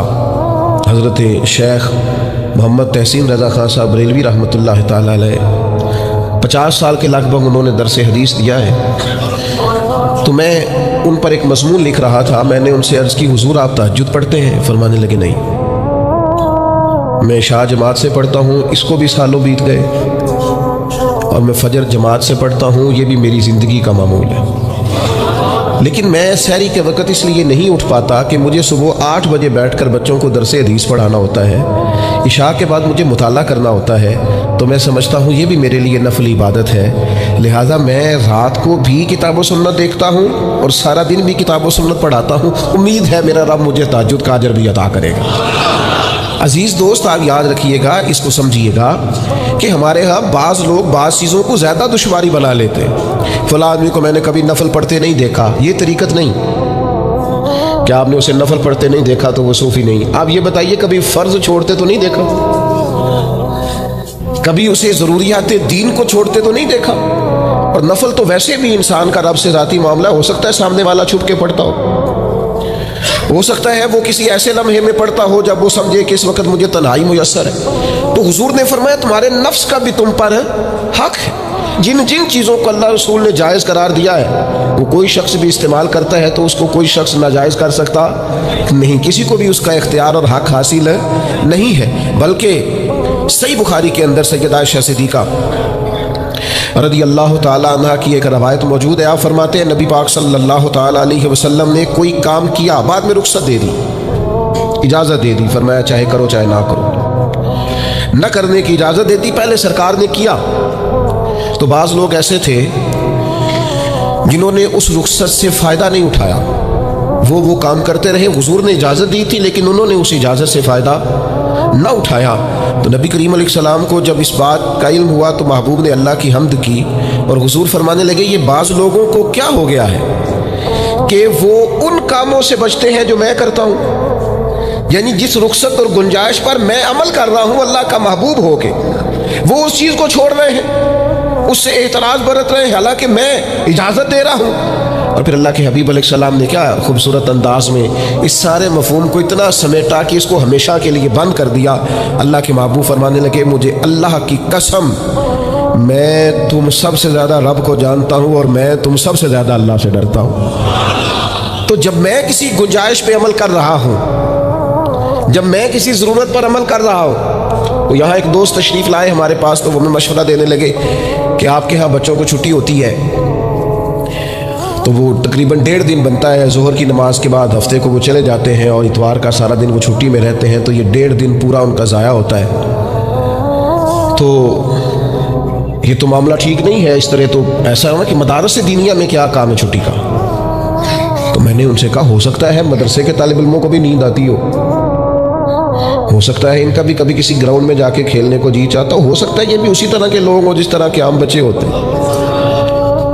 حضرت شیخ محمد تحسین رضا خان صاحب بریلوی رحمۃ اللہ تعالی علیہ، 50 سال کے لگ بھگ انہوں نے درس حدیث دیا ہے۔ تو میں ان پر ایک مضمون لکھ رہا تھا، میں نے ان سے عرض کی حضور آپ تہجد پڑھتے ہیں؟ فرمانے لگے نہیں، میں عشاء جماعت سے پڑھتا ہوں، اس کو بھی سالوں بیت گئے، اور میں فجر جماعت سے پڑھتا ہوں، یہ بھی میری زندگی کا معمول ہے، لیکن میں سحری کے وقت اس لیے نہیں اٹھ پاتا کہ مجھے صبح 8 بجے بیٹھ کر بچوں کو درس حدیث پڑھانا ہوتا ہے، عشاء کے بعد مجھے مطالعہ کرنا ہوتا ہے، تو میں سمجھتا ہوں یہ بھی میرے لیے نفل عبادت ہے، لہٰذا میں رات کو بھی کتاب و سنت دیکھتا ہوں اور سارا دن بھی کتاب و سنت پڑھاتا ہوں، امید ہے میرا رب مجھے تہجد کا اجر بھی عطا کرے گا۔ عزیز دوست، آپ یاد رکھیے گا، اس کو سمجھیے گا کہ ہمارے ہاں بعض لوگ بعض چیزوں کو زیادہ دشواری بنا لیتے ہیں۔ فلاں آدمی کو میں نے کبھی نفل پڑھتے نہیں دیکھا، یہ طریقت نہیں۔ کیا آپ نے اسے نفل پڑھتے نہیں دیکھا تو وہ صوفی نہیں؟ آپ یہ بتائیے کبھی فرض چھوڑتے تو نہیں دیکھا؟ کبھی اسے ضروریات دین کو چھوڑتے تو نہیں دیکھا؟ اور نفل تو ویسے بھی انسان کا رب سے ذاتی معاملہ، ہو سکتا ہے سامنے والا چھپ کے پڑھتا ہو سکتا ہے وہ کسی ایسے لمحے میں پڑھتا ہو جب وہ سمجھے کہ اس وقت مجھے تنہائی میسر ہے۔ تو حضور نے فرمایا تمہارے نفس کا بھی تم پر حق ہے، جن جن چیزوں کو اللہ رسول نے جائز قرار دیا ہے وہ کوئی شخص بھی استعمال کرتا ہے تو اس کو کوئی شخص ناجائز کر سکتا نہیں، کسی کو بھی اس کا اختیار اور حق حاصل نہیں ہے۔ بلکہ صحیح بخاری کے اندر سیدہ عائشہ صدیقہ رضی اللہ تعالیٰ عنہ کی ایک روایت موجود ہے، آپ فرماتے ہیں نبی پاک صلی اللہ تعالیٰ علیہ وسلم نے کوئی کام کیا، بعد میں رخصت دے دی، اجازت دے دی، فرمایا چاہے کرو چاہے نہ کرو، نہ کرنے کی اجازت دے دی، پہلے سرکار نے کیا۔ تو بعض لوگ ایسے تھے جنہوں نے اس رخصت سے فائدہ نہیں اٹھایا، وہ کام کرتے رہے، حضور نے اجازت دی تھی لیکن انہوں نے اس اجازت سے فائدہ نہ اٹھایا۔ تو نبی کریم علیہ السلام کو جب اس بات کا علم ہوا تو محبوب نے اللہ کی حمد کی اور حضور فرمانے لگے یہ بعض لوگوں کو کیا ہو گیا ہے کہ وہ ان کاموں سے بچتے ہیں جو میں کرتا ہوں، یعنی جس رخصت اور گنجائش پر میں عمل کر رہا ہوں اللہ کا محبوب ہو کے وہ اس چیز کو چھوڑ رہے ہیں، اس سے اعتراض برت رہے ہیں حالانکہ میں اجازت دے رہا ہوں۔ اور پھر اللہ کے حبیب علیہ السلام نے کیا خوبصورت انداز میں اس سارے مفہوم کو اتنا سمیٹا کہ اس کو ہمیشہ کے لیے بند کر دیا۔ اللہ کے محبوب فرمانے لگے مجھے اللہ کی قسم میں تم سب سے زیادہ رب کو جانتا ہوں اور میں تم سب سے زیادہ اللہ سے ڈرتا ہوں۔ تو جب میں کسی گنجائش پہ عمل کر رہا ہوں، جب میں کسی ضرورت پر عمل کر رہا ہوں، تو یہاں ایک دوست تشریف لائے ہمارے پاس تو وہ ہمیں مشورہ دینے لگے کہ آپ کے ہاں بچوں کو چھٹی ہوتی ہے تو وہ تقریباً 1.5 دن بنتا ہے، ظہر کی نماز کے بعد ہفتے کو وہ چلے جاتے ہیں اور اتوار کا سارا دن وہ چھٹی میں رہتے ہیں، تو یہ 1.5 دن پورا ان کا ضائع ہوتا ہے۔ تو یہ تو معاملہ ٹھیک نہیں ہے، اس طرح تو ایسا ہونا کہ مدارس دینیہ میں کیا کام ہے چھٹی کا؟ تو میں نے ان سے کہا ہو سکتا ہے مدرسے کے طالب علموں کو بھی نیند آتی ہو سکتا ہے ان کا بھی کبھی کسی گراؤنڈ میں جا کے کھیلنے کو جی چاہتا ہو سکتا ہے یہ بھی اسی طرح کے لوگ ہوں جس طرح کے عام بچے ہوتے ہیں،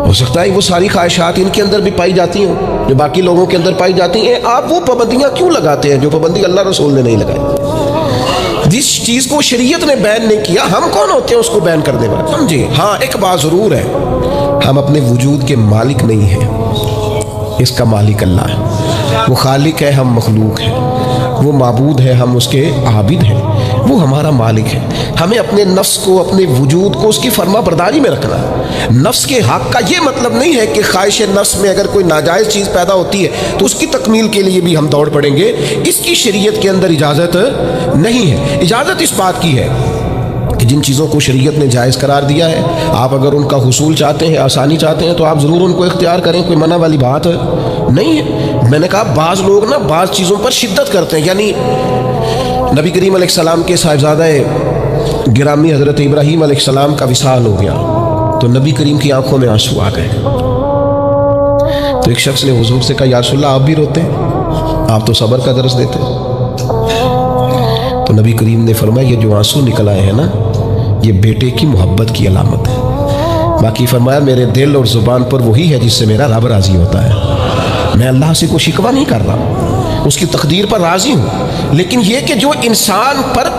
ہو سکتا ہے وہ ساری خواہشات ان کے اندر بھی پائی جاتی ہوں جو باقی لوگوں کے اندر پائی جاتی ہیں۔ آپ وہ پابندیاں کیوں لگاتے ہیں جو پابندی اللہ رسول نے نہیں لگائی؟ جس چیز کو شریعت نے بین نہیں کیا ہم کون ہوتے ہیں اس کو بین کرنے والے؟ سمجھے؟ ہاں ایک بات ضرور ہے، ہم اپنے وجود کے مالک نہیں ہیں، اس کا مالک اللہ ہے، وہ خالق ہے ہم مخلوق ہیں، وہ معبود ہے ہم اس کے عابد ہیں، وہ ہمارا مالک ہے۔ ہمیں اپنے نفس کو اپنے وجود کو اس کی فرما برداری میں رکھنا ہے۔ نفس کے حق کا یہ مطلب نہیں ہے کہ خواہش نفس میں اگر کوئی ناجائز چیز پیدا ہوتی ہے تو اس کی تکمیل کے لیے بھی ہم دوڑ پڑیں گے، اس کی شریعت کے اندر اجازت نہیں ہے۔ اجازت اس بات کی ہے کہ جن چیزوں کو شریعت نے جائز قرار دیا ہے آپ اگر ان کا حصول چاہتے ہیں، آسانی چاہتے ہیں تو آپ ضرور ان کو اختیار کریں، کوئی منع والی بات نہیں ہے۔ میں نے کہا بعض لوگ نا بعض چیزوں پر شدت کرتے ہیں، یعنی نبی کریم علیہ السلام کے صاحبزادہ گرامی حضرت ابراہیم علیہ السلام کا وصال ہو گیا تو نبی کریم کی آنکھوں میں آنسو آ گئے، تو ایک شخص نے حضور سے کہا یا رسول اللہ آپ بھی روتے ہیں؟ آپ تو صبر کا درس دیتے ہیں۔ تو نبی کریم نے فرمایا یہ جو آنسو نکل آئے ہیں نا یہ بیٹے کی محبت کی علامت ہے. باقی فرمایا میرے دل اور زبان پر وہی ہے جس سے میرا رب راضی ہوتا ہے. میں اللہ سے کوئی شکوہ نہیں کر رہا، اس کی تقدیر پر راضی ہوں، لیکن یہ کہ جو انسان پر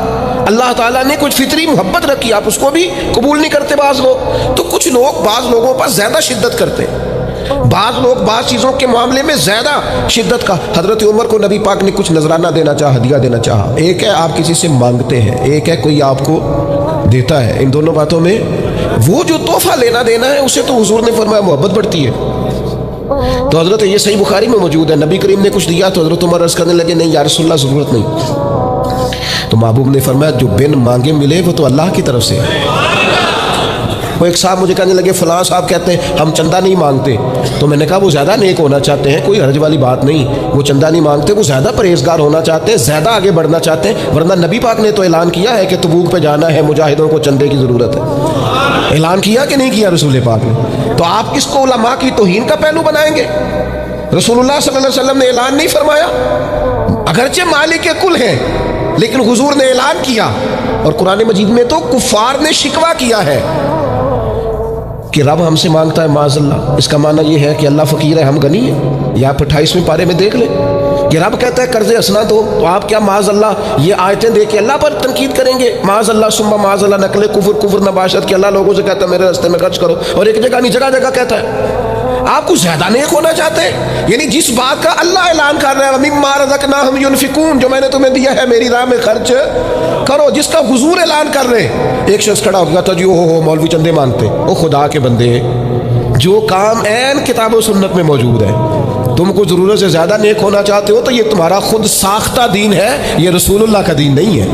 اللہ تعالیٰ نے کچھ فطری محبت رکھی آپ اس کو بھی قبول نہیں کرتے. بعض لوگ تو کچھ لوگ بعض لوگوں پر زیادہ شدت کرتے ہیں، بعض لوگ بعض چیزوں کے معاملے میں زیادہ شدت کا. حضرت عمر کو نبی پاک نے کچھ نذرانہ دینا چاہا، ہدیہ دینا چاہا. ایک ہے آپ کسی سے مانگتے ہیں، ایک ہے کوئی آپ کو دیتا ہے. ان دونوں باتوں میں وہ جو تحفہ لینا دینا ہے اسے تو حضور نے فرمایا محبت بڑھتی ہے. تو حضرت یہ صحیح بخاری میں موجود ہے، نبی کریم نے کچھ دیا تو حضرت عمر عرض کرنے لگے نہیں یا رسول اللہ ضرورت نہیں. تو محبوب نے فرمایا جو بن مانگے ملے وہ تو اللہ کی طرف سے ہے. وہ ایک صاحب مجھے کہنے لگے فلاں صاحب کہتے ہیں ہم چندہ نہیں مانگتے. تو میں نے کہا وہ زیادہ نیک ہونا چاہتے ہیں، کوئی حرج والی بات نہیں. وہ چندہ نہیں مانگتے، وہ زیادہ پرہیزگار ہونا چاہتے ہیں، زیادہ آگے بڑھنا چاہتے ہیں. ورنہ نبی پاک نے تو اعلان کیا ہے کہ تبوک پہ جانا ہے، مجاہدوں کو چندے کی ضرورت ہے. اعلان کیا کہ نہیں کیا رسول پاک نے؟ تو آپ کس کو علماء کی توہین کا پہلو بنائیں گے؟ رسول اللہ صلی اللہ علیہ وسلم نے اعلان نہیں فرمایا؟ اگرچہ مالک کل ہیں لیکن حضور نے اعلان کیا. اور قرآن مجید میں تو کفار نے شکوہ کیا ہے کہ رب ہم سے مانگتا ہے معاذ اللہ. اس کا معنی یہ ہے کہ اللہ فقیر ہے ہم غنی ہیں. یا آپ 28ویں پارے میں دیکھ لیں کہ رب کہتا ہے قرض حسنہ دو، تو آپ کیا معاذ اللہ یہ آیتیں دے کے اللہ پر تنقید کریں گے؟ معاذ اللہ ثم معاذ اللہ نقل کفر نباشت کہ اللہ لوگوں سے کہتا ہے میرے راستے میں خرچ کرو، اور ایک جگہ نہیں جگہ جگہ کہتا ہے. آپ کو زیادہ نیک ہونا چاہتے ہیں، یعنی جس بات کا اللہ اعلان کر رہا ہے مما رزقناہم ينفقون، جو میں نے تمہیں دیا ہے میری راہ میں خرچ کرو، جس کا حضور اعلان کر رہے ہیں. ایک شخص کھڑا ہو گیا تھا جی ہو مولوی چندے مانگتے. او خدا کے بندے، جو کام عین کتاب و سنت میں موجود ہے تم کو ضرورت سے زیادہ نیک ہونا چاہتے ہو تو یہ تمہارا خود ساختہ دین ہے، یہ رسول اللہ کا دین نہیں ہے،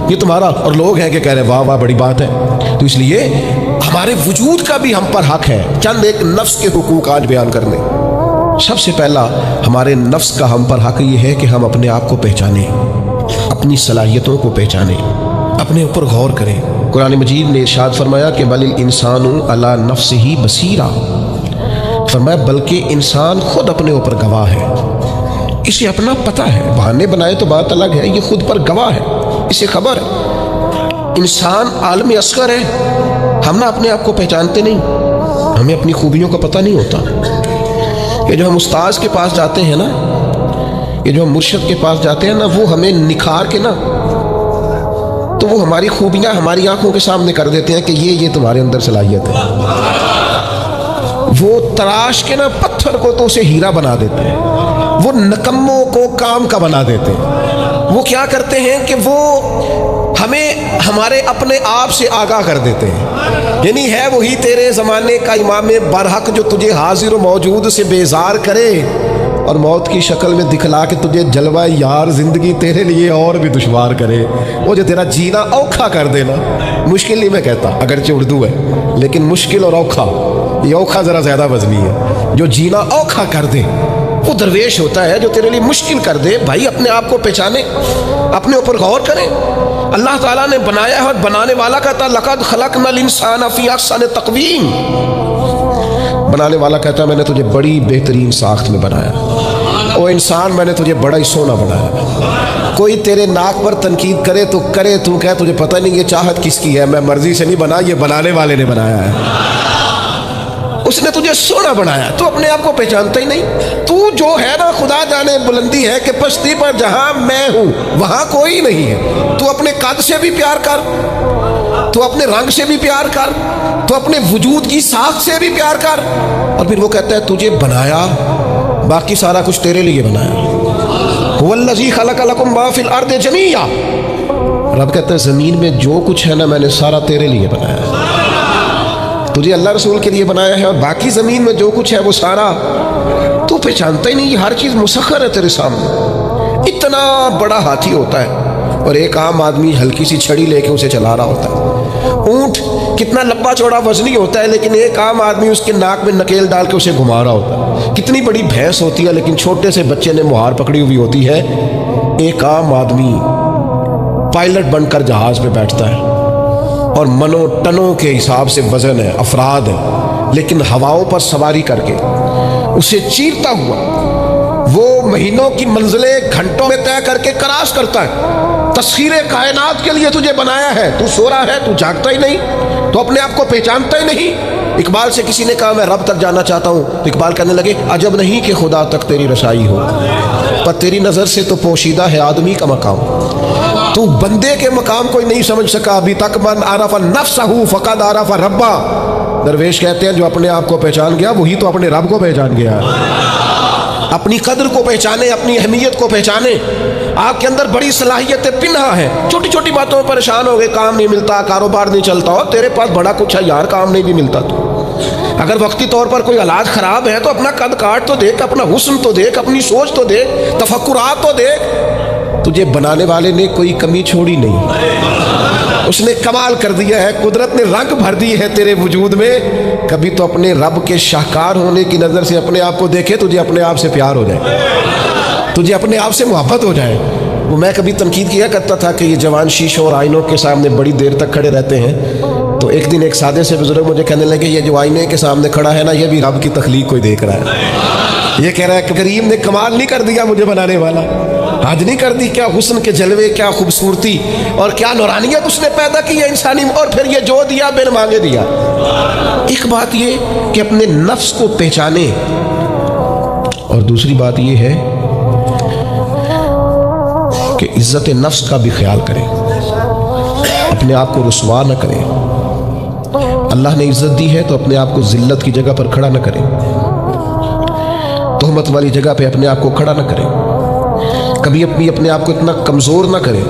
یہ تمہارا. اور لوگ ہیں کہ کہہ رہے واہ واہ بڑی بات ہے. تو اس لیے ہمارے وجود کا بھی ہم پر حق ہے. چند ایک نفس کے حقوق آج بیان کرنے. سب سے پہلا ہمارے نفس کا ہم پر حق یہ ہے کہ ہم اپنے آپ کو پہچانیں، اپنی صلاحیتوں کو پہچانیں، اپنے اوپر غور کریں. قرآن مجید نے ارشاد فرمایا کہ بل الانسان علی نفسہ بصیرہ، فرمایا بلکہ انسان خود اپنے اوپر گواہ ہے، اسے اپنا پتہ ہے. بہانے بنائے تو بات الگ ہے، یہ خود پر گواہ ہے، اسے خبر ہے. انسان عالم اصغر ہے، ہم نہ اپنے آپ کو پہچانتے نہیں، ہمیں اپنی خوبیوں کا پتہ نہیں ہوتا. یہ جو ہم استاذ کے پاس جاتے ہیں نا، یہ جو ہم مرشد کے پاس جاتے ہیں نا، وہ ہمیں نکھار کے نا تو وہ ہماری خوبیاں ہماری آنکھوں کے سامنے کر دیتے ہیں کہ یہ تمہارے اندر صلاحیت ہے. وہ تراش کے نا پتھر کو تو اسے ہیرا بنا دیتے ہیں، وہ نکموں کو کام کا بنا دیتے ہیں. وہ کیا کرتے ہیں کہ وہ ہمیں ہمارے اپنے آپ سے آگاہ کر دیتے ہیں. یعنی ہے وہی تیرے زمانے کا امام برحق جو تجھے حاضر و موجود سے بیزار کرے اور موت کی شکل میں دکھلا کے تجھے جلوہ یار زندگی تیرے لیے اور بھی دشوار کرے. وہ جو تیرا جینا اوکھا کر دینا، مشکل نہیں میں کہتا اگرچہ اردو ہے لیکن مشکل اور اوکھا، یہ اوکھا ذرا زیادہ وزنی ہے. جو جینا اوکھا کر دے وہ درویش ہوتا ہے جو تیرے لیے مشکل کر دے. بھائی اپنے آپ کو پہچانے، اپنے اوپر غور کریں. اللہ تعالیٰ نے بنایا ہے اور بنانے والا کہتا ہے لقد خلقنا الانسان فی احسن تقویم. بنانے والا کہتا ہے میں نے تجھے بڑی بہترین ساخت میں بنایا. او انسان میں نے تجھے بڑا ہی سونا بنایا. کوئی تیرے ناک پر تنقید کرے تو کرے، تو کہے تجھے پتہ نہیں یہ چاہت کس کی ہے، میں مرضی سے نہیں بنا، یہ بنانے والے نے بنایا ہے. اس نے تجھے سونا بنایا، تو اپنے آپ کو پہچانتا ہی نہیں. تو جو ہے نا خدا جانے بلندی ہے کہ پشتی پر جہاں میں ہوں وہاں کوئی نہیں ہے. تو اپنے قد سے بھی پیار کر، تو اپنے رنگ سے بھی پیار کر، تو اپنے وجود کی ساخت سے بھی پیار کر. اور پھر وہ کہتا ہے تجھے بنایا، باقی سارا کچھ تیرے لیے بنایا. هو الذی خلق لکم ما فی الارض جمیعا. رب کہتا ہے زمین میں جو کچھ ہے نا میں نے سارا تیرے لیے بنایا. تجھے اللہ رسول کے لیے بنایا ہے، اور باقی زمین میں جو کچھ ہے وہ سارا تو پہچانتا ہی نہیں. یہ ہر چیز مسخر ہے تیرے سامنے. اتنا بڑا ہاتھی ہوتا ہے اور ایک عام آدمی ہلکی سی چھڑی لے کے اسے چلا رہا ہوتا ہے. اونٹ کتنا لمبا چوڑا وزنی ہوتا ہے لیکن ایک عام آدمی اس کے ناک میں نکیل ڈال کے اسے گھما رہا ہوتا ہے. کتنی بڑی بھینس ہوتی ہے لیکن چھوٹے سے بچے نے مہار پکڑی ہوئی ہوتی ہے. ایک عام آدمی پائلٹ بن کر جہاز پہ بیٹھتا ہے اور منوں ٹنوں کے حساب سے وزن ہے، افراد ہے، لیکن ہواؤں پر سواری کر کے اسے چیرتا ہوا وہ مہینوں کی منزلیں گھنٹوں میں طے کر کے کراس کرتا ہے. تسخیر کائنات کے لیے تجھے بنایا ہے، تو سو رہا ہے، تو جاگتا ہی نہیں، تو اپنے آپ کو پہچانتا ہی نہیں. اقبال سے کسی نے کہا میں رب تک جانا چاہتا ہوں، تو اقبال کہنے لگے عجب نہیں کہ خدا تک تیری رسائی ہو، پر تیری نظر سے تو پوشیدہ ہے آدمی کا مقام. تو بندے کے مقام کو نہیں سمجھ سکا ابھی تک. من عرف نفسہ فقد عرف ربا. درویش کہتے ہیں جو اپنے آپ کو پہچان گیا وہی تو اپنے رب کو پہچان گیا. اپنی قدر کو پہچانے، اپنی اہمیت کو پہچانے. آپ کے اندر بڑی صلاحیتیں پنہا ہیں. چھوٹی چھوٹی باتوں میں پریشان ہو گئے، کام نہیں ملتا، کاروبار نہیں چلتا. ہو تیرے پاس بڑا کچھ ہے یار، کام نہیں بھی ملتا. تو اگر وقتی طور پر کوئی حالات خراب ہے تو اپنا قد کاٹ تو دیکھ، اپنا حسن تو دیکھ، اپنی سوچ تو دیکھ، تفکرات تو دیکھ. تجھے بنانے والے نے کوئی کمی چھوڑی نہیں، اس نے کمال کر دیا ہے. قدرت نے رنگ بھر دی ہے تیرے وجود میں. کبھی تو اپنے رب کے شاہکار ہونے کی نظر سے اپنے آپ کو دیکھے، تجھے اپنے آپ سے پیار ہو جائے، تجھے اپنے آپ سے محبت ہو جائے. وہ میں کبھی تنقید کیا کرتا تھا کہ یہ جوان شیشوں اور آئینوں کے سامنے بڑی دیر تک کھڑے رہتے ہیں. تو ایک دن ایک سادے سے بزرگ مجھے کہنے لگے یہ جو آئینے کے سامنے کھڑا ہے نا، یہ بھی رب کی تخلیق کو ہی دیکھ رہا ہے. یہ کہہ رہا ہے کہ کریم نے کمال نہیں کر دیا مجھے بنانے والا، حد نہیں کر دی. کیا حسن کے جلوے، کیا خوبصورتی اور کیا نورانیت اس نے پیدا کی ہے انسانی. اور پھر یہ جو دیا بن مانگے دیا. ایک بات یہ کہ اپنے نفس کو پہچانے، اور دوسری بات یہ ہے کہ عزت نفس کا بھی خیال کریں، اپنے آپ کو رسوا نہ کریں. اللہ نے عزت دی ہے تو اپنے آپ کو ذلت کی جگہ پر کھڑا نہ کریں، تہمت والی جگہ پہ اپنے آپ کو کھڑا نہ کریں. کبھی اپنے آپ کو اتنا کمزور نہ کریں.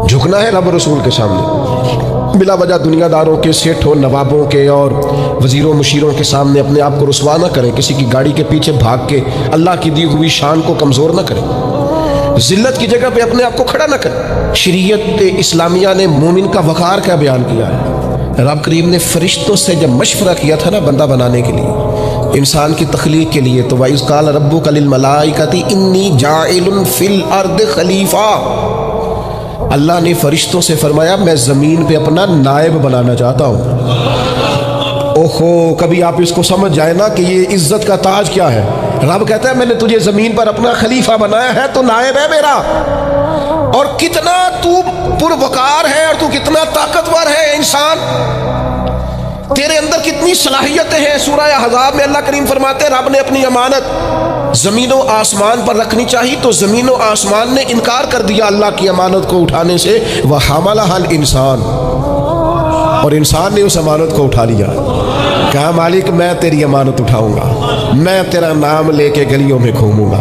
جھکنا ہے رب رسول کے سامنے، بلا وجہ دنیا داروں کے، سیٹھوں، نوابوں کے اور وزیروں مشیروں کے سامنے اپنے آپ کو رسوا نہ کریں. کسی کی گاڑی کے پیچھے بھاگ کے اللہ کی دی ہوئی شان کو کمزور نہ کریں. ذلت کی جگہ پہ اپنے آپ کو کھڑا نہ کریں. شریعت اسلامیہ نے مومن کا وقار کا بیان کیا ہے. رب کریم نے فرشتوں سے جب مشورہ کیا تھا نا بندہ بنانے کے لیے، انسان کی تخلیق کے لیے، تو وَإِذْ قَالَ رَبُّكَ لِلْمَلَائِكَةِ إِنِّي جَاعِلٌ فِي الْأَرْضِ خلیفہ. اللہ نے فرشتوں سے فرمایا میں زمین پہ اپنا نائب بنانا چاہتا ہوں. اوہو، کبھی آپ اس کو سمجھ جائے نا کہ یہ عزت کا تاج کیا ہے. رب کہتا ہے میں نے تجھے زمین پر اپنا خلیفہ بنایا ہے تو نائب ہے میرا. اور کتنا تو پروقار ہے اور تو کتنا طاقتور ہے انسان، تیرے اندر کتنی صلاحیتیں ہیں. سورہ احزاب میں اللہ کریم فرماتے ہیں رب نے اپنی امانت زمین و آسمان پر رکھنی چاہیے تو زمین و آسمان نے انکار کر دیا اللہ کی امانت کو اٹھانے سے. وَحَمَلَهَا الْإِنسان، اور انسان نے اس امانت کو اٹھا لیا. کہا مالک میں تیری امانت اٹھاؤں گا، میں تیرا نام لے کے گلیوں میں گھوموں گا،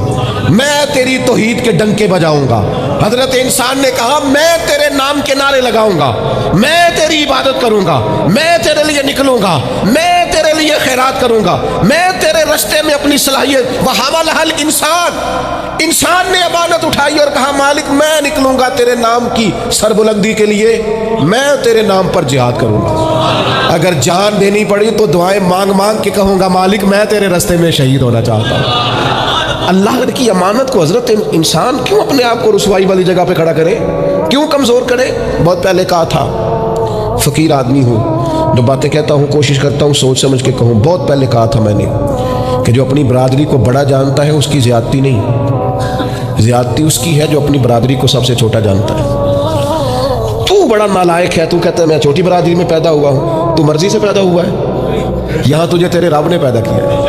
میں تیری توحید کے ڈنکے بجاؤں گا. حضرت انسان نے کہا میں تیرے نام کے نعرے لگاؤں گا، میں تیری عبادت کروں گا، میں تیرے لیے نکلوں گا، میں تیرے لیے خیرات کروں گا، میں تیرے رستے میں اپنی صلاحیت. وَحَمَلَهَا الْإِنسان، انسان نے امانت اٹھائی اور کہا مالک میں نکلوں گا تیرے نام کی سربلندی کے لیے، میں تیرے نام پر جہاد کروں گا. اگر جان دینی پڑی تو دعائیں مانگ مانگ کے کہوں گا مالک میں تیرے رستے میں شہید ہونا چاہتا ہوں. اللہ کی امانت کو حضرت انسان کیوں اپنے آپ کو رسوائی والی جگہ پہ کھڑا کرے، کیوں کمزور کرے. بہت پہلے کہا تھا، فقیر آدمی ہوں، جو باتیں کہتا ہوں کوشش کرتا ہوں سوچ سمجھ کے کہوں. بہت پہلے کہا تھا میں نے کہ جو اپنی برادری کو بڑا جانتا ہے اس کی زیادتی نہیں، زیادتی اس کی ہے جو اپنی برادری کو سب سے چھوٹا جانتا ہے. تو بڑا نالائق ہے، تو کہتا ہے میں چھوٹی برادری میں پیدا ہوا ہوں. تو مرضی سے پیدا ہوا ہے، یہاں تجھے تیرے رب نے پیدا کیا ہے.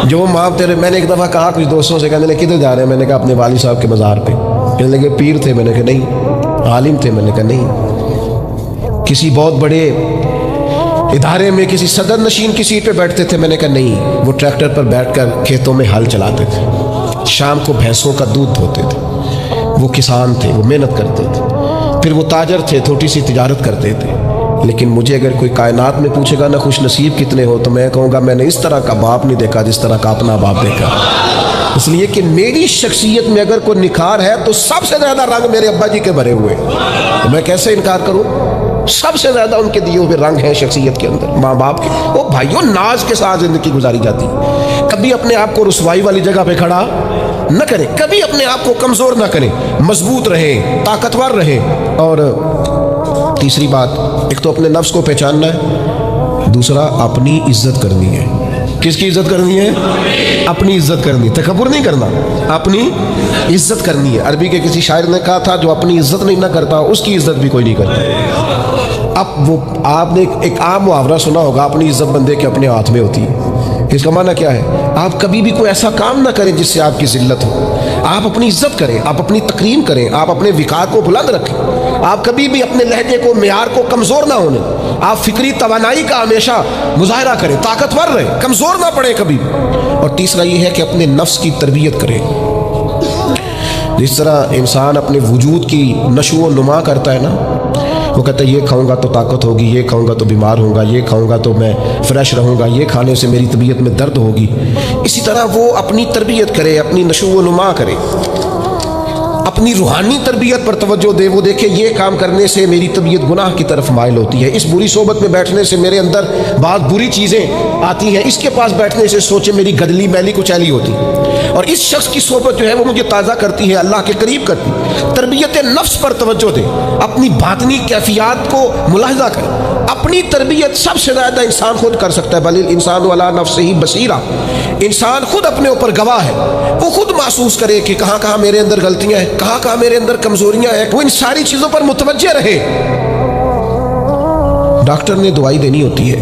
جو ماں تیرے، میں نے ایک دفعہ کہا کچھ دوستوں سے، کہنے لگے کدھر جا رہے ہیں؟ میں نے کہا اپنے والد صاحب کے مزار پہ. کہنے لگے پیر تھے؟ میں نے کہا نہیں. عالم تھے؟ میں نے کہا نہیں. کسی بہت بڑے ادارے میں کسی صدر نشین کی سیٹ پہ بیٹھتے تھے؟ میں نے کہا نہیں. وہ ٹریکٹر پر بیٹھ کر کھیتوں میں ہل چلاتے تھے، شام کو بھینسوں کا دودھ دھوتے تھے. وہ کسان تھے، وہ محنت کرتے تھے. پھر وہ تاجر تھے، چھوٹی سی تجارت کرتے تھے. لیکن مجھے اگر کوئی کائنات میں پوچھے گا نا خوش نصیب کتنے ہو، تو میں کہوں گا میں نے اس طرح کا باپ نہیں دیکھا جس طرح کا اپنا باپ دیکھا. اس لیے کہ میری شخصیت میں اگر کوئی نکھار ہے تو سب سے زیادہ رنگ میرے ابا جی کے بھرے ہوئے. میں کیسے انکار کروں؟ سب سے زیادہ ان کے دیے ہوئے رنگ ہیں شخصیت کے اندر، ماں باپ کے. وہ بھائیوں ناز کے ساتھ زندگی گزاری جاتی. کبھی اپنے آپ کو رسوائی والی جگہ پہ کھڑا نہ کریں، کبھی اپنے آپ کو کمزور نہ کریں، مضبوط رہیں، طاقتور رہیں. اور تیسری بات، ایک تو اپنے نفس کو پہچاننا ہے، دوسرا اپنی عزت کرنی ہے. کس کی عزت کرنی ہے؟ اپنی عزت کرنی، تکبر نہیں کرنا، اپنی عزت کرنی ہے۔ عربی کے کسی شاعر نے کہا تھا جو اپنی عزت نہیں نہ کرتا اس کی عزت بھی کوئی نہیں کرتا۔ اب وہ آپ نے ایک عام محاورہ سنا ہوگا، اپنی عزت بندے کے اپنے ہاتھ میں ہوتی ہے۔ اس کا معنی کیا ہے؟ آپ کبھی بھی کوئی ایسا کام نہ کریں جس سے آپ کی ذلت ہو۔ آپ اپنی عزت کریں، آپ اپنی تکریم کریں، آپ اپنے وقار کو بلند رکھیں۔ آپ کبھی بھی اپنے لہجے کو، معیار کو کمزور نہ ہونے۔ آپ فکری توانائی کا ہمیشہ مظاہرہ کریں، طاقتور رہیں، کمزور نہ پڑیں کبھی۔ اور تیسرا یہ ہے کہ اپنے نفس کی تربیت کریں۔ جس طرح انسان اپنے وجود کی نشو و نما کرتا ہے نا، وہ کہتا ہے یہ کھاؤں گا تو طاقت ہوگی، یہ کھاؤں گا تو بیمار ہوں گا، یہ کھاؤں گا تو میں فریش رہوں گا، یہ کھانے سے میری طبیعت میں درد ہوگی۔ اسی طرح وہ اپنی تربیت کرے، اپنی نشو و نما کرے، اپنی روحانی تربیت پر توجہ دے۔ وہ دیکھے یہ کام کرنے سے میری طبیعت گناہ کی طرف مائل ہوتی ہے، اس بری صحبت میں بیٹھنے سے میرے اندر بعض بری چیزیں آتی ہیں، اس کے پاس بیٹھنے سے سوچے میری گدلی میلی کچیلی ہوتی، اور اس شخص کی صحبت جو ہے وہ مجھے تازہ کرتی ہے، اللہ کے قریب کرتی۔ تربیت نفس پر توجہ دے، اپنی باطنی کیفیات کو ملاحظہ کرے۔ اپنی تربیت سب سے زیادہ انسان خود کر سکتا ہے، بل الانسان علی نفسہ بصیرہ۔ انسان خود اپنے اوپر گواہ ہے، وہ خود محسوس کرے کہ کہاں کہاں میرے اندر غلطیاں ہیں، کہاں کہاں میرے اندر کمزوریاں ہیں، وہ ان ساری چیزوں پر متوجہ رہے۔ ڈاکٹر نے دوائی دینی ہوتی ہے،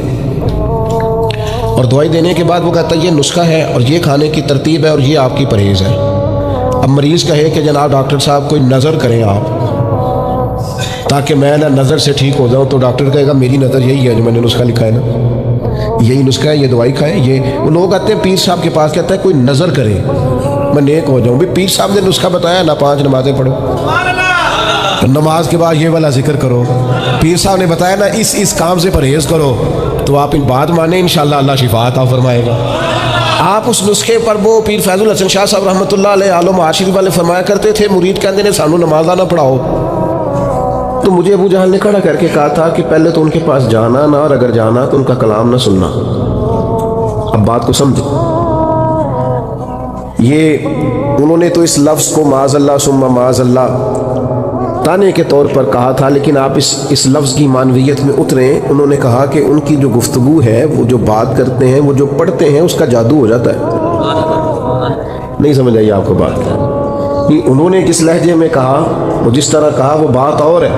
اور دوائی دینے کے بعد وہ کہتا ہے یہ نسخہ ہے اور یہ کھانے کی ترتیب ہے اور یہ آپ کی پرہیز ہے۔ اب مریض کہے کہ جناب ڈاکٹر صاحب کوئی نظر کریں آپ تاکہ میں نا نظر سے ٹھیک ہو جاؤں، تو ڈاکٹر کہے گا میری نظر یہی ہے جو میں نے نسخہ لکھا ہے نا، یہی نسخہ ہے، یہ دوائی کھائیں۔ یہ وہ لوگ آتے ہیں پیر صاحب کے پاس، کہتا ہے کوئی نظر کرے میں نیک ہو جاؤں۔ بھی پیر صاحب نے نسخہ بتایا نا 5 نمازیں پڑھو، نماز کے بعد یہ والا ذکر کرو، پیر صاحب نے بتایا نا اس کام سے پرہیز کرو، تو آپ ان بات مانیں انشاءاللہ اللہ شفا عطا فرمائے گا۔ آپ اس نسخے پر، وہ پیر فیض الحسن شاہ صاحب رحمۃ اللہ علیہ عالم معاشری والے فرمایا کرتے تھے، مرید کہتے نے سانو نمازہ نہ پڑھاؤ، تو مجھے ابو جہل نے کھڑا کر کے کہا تھا کہ پہلے تو ان کے پاس جانا نہ، اور اگر جانا تو ان کا کلام نہ سننا۔ اب بات کو سمجھیں، یہ انہوں نے تو اس لفظ کو معاذ اللہ ثم معاذ اللہ تانے کے طور پر کہا تھا، لیکن آپ اس لفظ کی معنویت میں اتریں۔ انہوں نے کہا کہ ان کی جو گفتگو ہے، وہ جو بات کرتے ہیں، وہ جو پڑھتے ہیں، اس کا جادو ہو جاتا ہے۔ نہیں سمجھ آئی آپ کو بات؟ انہوں نے جس لہجے میں کہا، وہ جس طرح کہا، وہ بات اور ہے،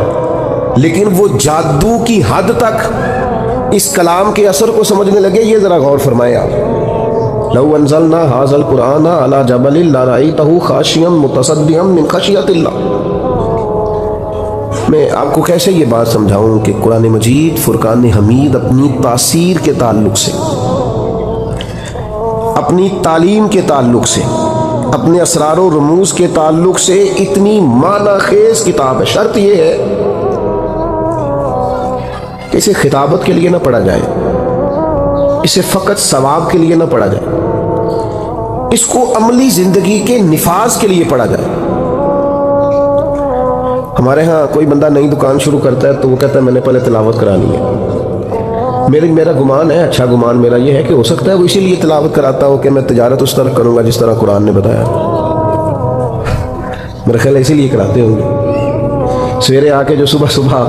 لیکن وہ جادو کی حد تک اس کلام کے اثر کو سمجھنے لگے۔ یہ ذرا غور فرمائے آپ، لو انزلنا ھذا القرآن علی جبل لرأیتہ خاشعا متصدعا من خشیۃ اللہ۔ میں آپ کو کیسے یہ بات سمجھاؤں کہ قرآن مجید فرقان حمید اپنی تاثیر کے تعلق سے، اپنی تعلیم کے تعلق سے، اپنے اسرار و رموز کے تعلق سے اتنی معنی خیز کتاب ہے۔ شرط یہ ہے کہ اسے خطابت کے لیے نہ پڑھا جائے، اسے فقط ثواب کے لیے نہ پڑھا جائے، اس کو عملی زندگی کے نفاذ کے لیے پڑھا جائے۔ ہمارے ہاں کوئی بندہ نئی دکان شروع کرتا ہے تو وہ کہتا ہے میں نے پہلے تلاوت کرانی ہے۔ میرا گمان ہے، اچھا گمان میرا یہ ہے کہ ہو سکتا ہے وہ اسی لیے تلاوت کراتا ہو کہ میں تجارت اس طرح کروں گا جس طرح قرآن نے بتایا۔ میرا خیال ہے اسی لیے کراتے ہوں گے۔ سویرے آ کے جو صبح صبح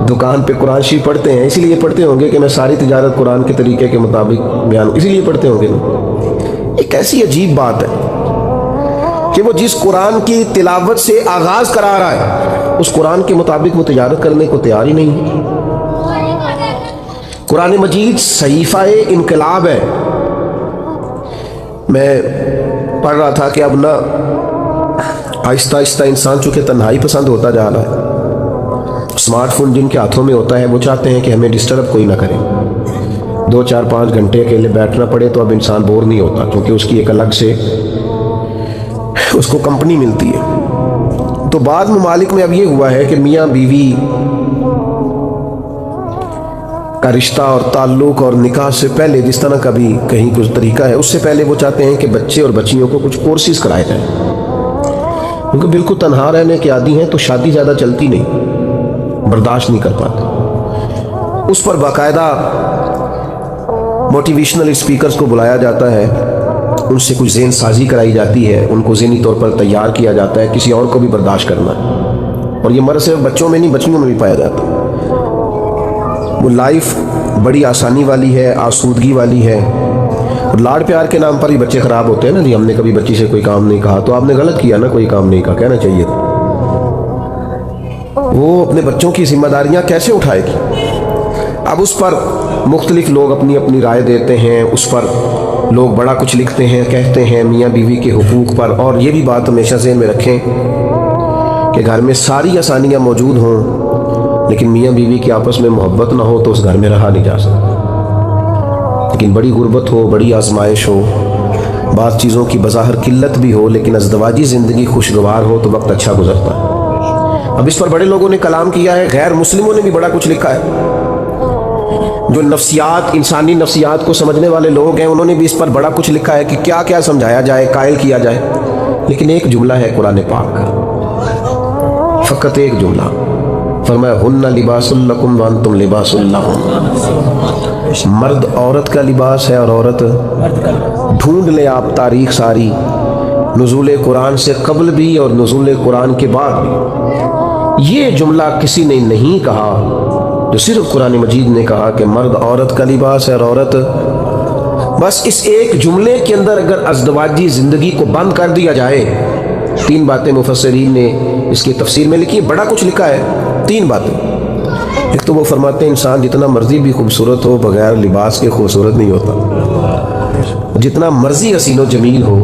دکان پہ قرآن شریف پڑھتے ہیں، اسی لیے پڑھتے ہوں گے کہ میں ساری تجارت قرآن کے طریقے کے مطابق بیان، اسی لیے پڑھتے ہوں گے۔ ایک ایسی عجیب بات ہے کہ وہ جس قرآن کی تلاوت سے آغاز کرا رہا ہے، اس قرآن کے مطابق وہ تجارت کرنے کو تیار ہی نہیں ہے۔ قرآن مجید صحیفہ انقلاب ہے۔ میں پڑھ رہا تھا کہ اب نہ آہستہ آہستہ انسان چونکہ تنہائی پسند ہوتا جا رہا ہے، اسمارٹ فون جن کے ہاتھوں میں ہوتا ہے وہ چاہتے ہیں کہ ہمیں ڈسٹرب کوئی نہ کرے، 2 4 5 گھنٹے اکیلے بیٹھنا پڑے تو اب انسان بور نہیں ہوتا، کیونکہ اس کی ایک الگ سے اس کو کمپنی ملتی ہے۔ تو بعض ممالک میں اب یہ ہوا ہے کہ میاں بیوی کا رشتہ اور تعلق اور نکاح سے پہلے جس طرح کا بھی کہیں کچھ طریقہ ہے، اس سے پہلے وہ چاہتے ہیں کہ بچے اور بچیوں کو کچھ کورسز کرائے جائیں، کیونکہ بالکل تنہا رہنے کے عادی ہیں تو شادی زیادہ چلتی نہیں، برداشت نہیں کر پاتے۔ اس پر باقاعدہ موٹیویشنل اسپیکرز کو بلایا جاتا ہے، ان سے کچھ ذہن سازی کرائی جاتی ہے، ان کو ذہنی طور پر تیار کیا جاتا ہے کسی اور کو بھی برداشت کرنا ہے۔ اور یہ مرض صرف بچوں میں نہیں، بچیوں میں بھی پایا جاتا ہے۔ وہ لائف بڑی آسانی والی ہے، آسودگی والی ہے، اور لاڈ پیار کے نام پر ہی بچے خراب ہوتے ہیں نا جی، ہم نے کبھی بچی سے کوئی کام نہیں کہا تو آپ نے غلط کیا نا، کوئی کام نہیں کہا، کہنا چاہیے تھا۔ وہ اپنے بچوں کی ذمہ داریاں کیسے اٹھائے گی؟ اب اس پر مختلف لوگ اپنی اپنی رائے دیتے ہیں، اس پر لوگ بڑا کچھ لکھتے ہیں، کہتے ہیں میاں بیوی کے حقوق پر۔ اور یہ بھی بات ہمیشہ ذہن میں رکھیں کہ گھر میں ساری آسانیاں موجود ہوں لیکن میاں بیوی کی آپس میں محبت نہ ہو تو اس گھر میں رہا نہیں جا سکتا۔ لیکن بڑی غربت ہو، بڑی آزمائش ہو، بعض چیزوں کی بظاہر قلت بھی ہو، لیکن ازدواجی زندگی خوشگوار ہو تو وقت اچھا گزرتا ہے۔ اب اس پر بڑے لوگوں نے کلام کیا ہے، غیر مسلموں نے بھی بڑا کچھ لکھا ہے۔ جو نفسیات، انسانی نفسیات کو سمجھنے والے لوگ ہیں، انہوں نے بھی اس پر بڑا کچھ لکھا ہے کہ کیا کیا سمجھایا جائے، قائل کیا جائے۔ لیکن ایک جملہ ہے قرآن پاک کا، فقط ایک جملہ، فرمایا ہن لباس لکم وانتم لباس لہن۔ مرد عورت کا لباس ہے اور عورت، ڈھونڈ لیں آپ تاریخ ساری، نزول قرآن سے قبل بھی اور نزول قرآن کے بعد بھی یہ جملہ کسی نے نہیں کہا، جو صرف قرآن مجید نے کہا کہ مرد عورت کا لباس ہے اور عورت۔ بس اس ایک جملے کے اندر اگر ازدواجی زندگی کو بند کر دیا جائے، تین باتیں مفسرین نے اس کی تفسیر میں لکھی، بڑا کچھ لکھا ہے، تین باتیں۔ ایک تو وہ فرماتے ہیں انسان جتنا مرضی بھی خوبصورت ہو بغیر لباس کے خوبصورت نہیں ہوتا، جتنا مرضی حسین و جمیل ہو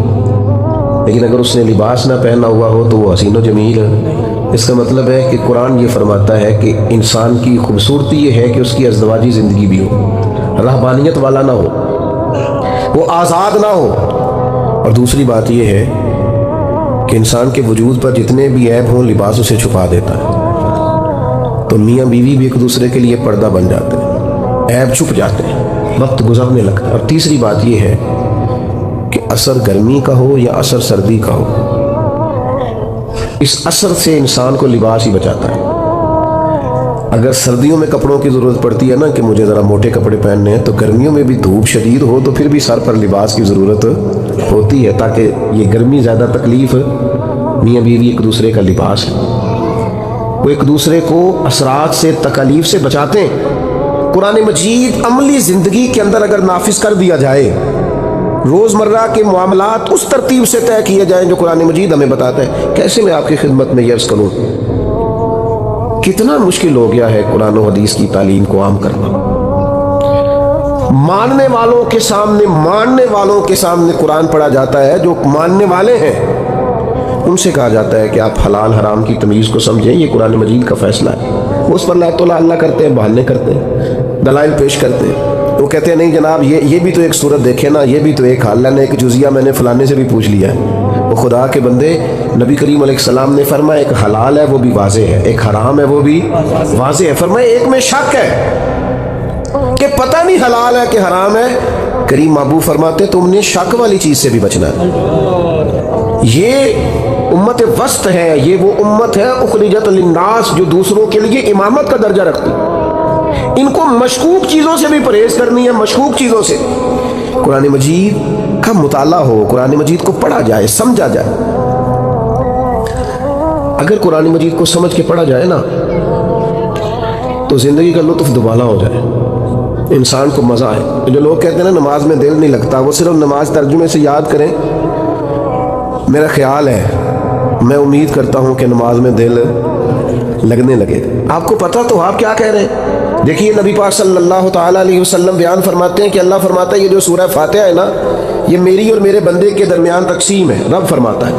لیکن اگر اس نے لباس نہ پہنا ہوا ہو تو وہ حسین و جمیل ہے۔ اس کا مطلب ہے کہ قرآن یہ فرماتا ہے کہ انسان کی خوبصورتی یہ ہے کہ اس کی ازدواجی زندگی بھی ہو، رہبانیت والا نہ ہو، وہ آزاد نہ ہو۔ اور دوسری بات یہ ہے کہ انسان کے وجود پر جتنے بھی عیب ہوں لباس اسے چھپا دیتا ہے، تو میاں بیوی بھی ایک دوسرے کے لیے پردہ بن جاتے ہیں، عیب چھپ جاتے ہیں، وقت گزرنے لگتا ہے۔ اور تیسری بات یہ ہے کہ اثر گرمی کا ہو یا اثر سردی کا ہو، اس اثر سے انسان کو لباس ہی بچاتا ہے۔ اگر سردیوں میں کپڑوں کی ضرورت پڑتی ہے نا کہ مجھے ذرا موٹے کپڑے پہننے ہیں، تو گرمیوں میں بھی دھوپ شدید ہو تو پھر بھی سر پر لباس کی ضرورت ہوتی ہے، تاکہ یہ گرمی زیادہ تکلیف، میاں بیوی ایک دوسرے کا لباس ہے، وہ ایک دوسرے کو اثرات سے، تکالیف سے بچاتے ہیں۔ قرآن مجید عملی زندگی کے اندر اگر نافذ کر دیا جائے، روزمرہ کے معاملات اس ترتیب سے طے کیے جائیں جو قرآن مجید ہمیں بتاتا ہے، کیسے میں آپ کی خدمت میں عرض کروں، کتنا مشکل ہو گیا ہے قرآن و حدیث کی تعلیم کو عام کرنا۔ ماننے والوں کے سامنے قرآن پڑھا جاتا ہے، جو ماننے والے ہیں ان سے کہا جاتا ہے کہ آپ حلال حرام کی تمیز کو سمجھیں، یہ قرآن مجید کا فیصلہ ہے۔ وہ اس پر لا تو اللہ کرتے ہیں، بہانے کرتے ہیں، دلائل پیش کرتے ہیں، وہ کہتے ہیں نہیں جناب یہ بھی تو ایک صورت دیکھے نا، یہ بھی تو ایک حال ہے، ایک جزیہ میں نے فلانے سے بھی پوچھ لیا ہے۔ وہ خدا کے بندے، نبی کریم علیہ السلام نے فرمایا ایک حلال ہے وہ بھی واضح ہے، ایک حرام ہے وہ بھی واضح ہے۔ فرمایا ایک میں شک ہے کہ پتہ نہیں حلال ہے کہ حرام ہے، کریم محبوب فرماتے تم نے شک والی چیز سے بھی بچنا ہے۔ یہ امت وسط ہے، یہ وہ امت ہے اخرجت للناس جو دوسروں کے لیے امامت کا درجہ رکھتی، ان کو مشکوک چیزوں سے بھی پرہیز کرنی ہے، مشکوک چیزوں سے۔ قرآن مجید کا مطالعہ ہو، قرآن مجید کو پڑھا جائے، سمجھا جائے۔ اگر قرآن مجید کو سمجھ کے پڑھا جائے نا تو زندگی کا لطف دوبالا ہو جائے، انسان کو مزہ آئے۔ جو لوگ کہتے ہیں نا نماز میں دل نہیں لگتا، وہ صرف نماز ترجمے سے یاد کریں۔ میرا خیال ہے، میں امید کرتا ہوں کہ نماز میں دل لگنے لگے۔ آپ کو پتہ تو آپ کیا کہہ رہے ہیں؟ دیکھیے نبی پاک صلی اللہ تعالیٰ علیہ وسلم بیان فرماتے ہیں کہ اللہ فرماتا ہے یہ جو سورہ فاتحہ ہے نا، یہ میری اور میرے بندے کے درمیان تقسیم ہے۔ رب فرماتا ہے،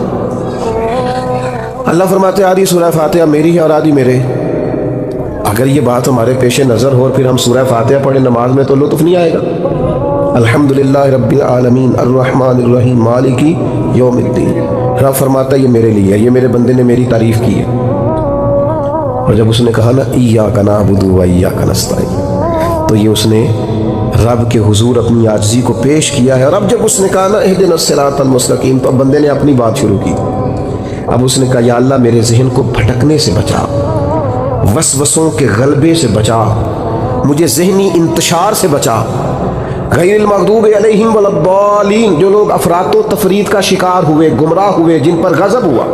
اللہ فرماتے ہیں آدھی سورہ فاتحہ میری ہے اور آدھی میرے۔ اگر یہ بات ہمارے پیش نظر ہو اور پھر ہم سورہ فاتحہ پڑھیں نماز میں تو لطف نہیں آئے گا۔ الحمدللہ رب العالمین الرحمن الرحیم مالک یوم الدین، رب فرماتا ہے یہ میرے لیے ہے، یہ میرے بندے نے میری تعریف کی ہے۔ اور جب اس نے کہا نا ایاک نعبد و ایاک نستعین، تو یہ اس نے رب کے حضور اپنی عاجزی کو پیش کیا ہے۔ اور اب جب اس نے کہا نا اہدنا الصراط المستقیم، تو اب بندے نے اپنی بات شروع کی۔ اب اس نے کہا یا اللہ میرے ذہن کو بھٹکنے سے بچا، وسوسوں کے غلبے سے بچا، مجھے ذہنی انتشار سے بچا۔ غیر المغضوب علیہم ولا الضالین، جو لوگ افراط و تفرید کا شکار ہوئے، گمراہ ہوئے، جن پر غضب ہوا،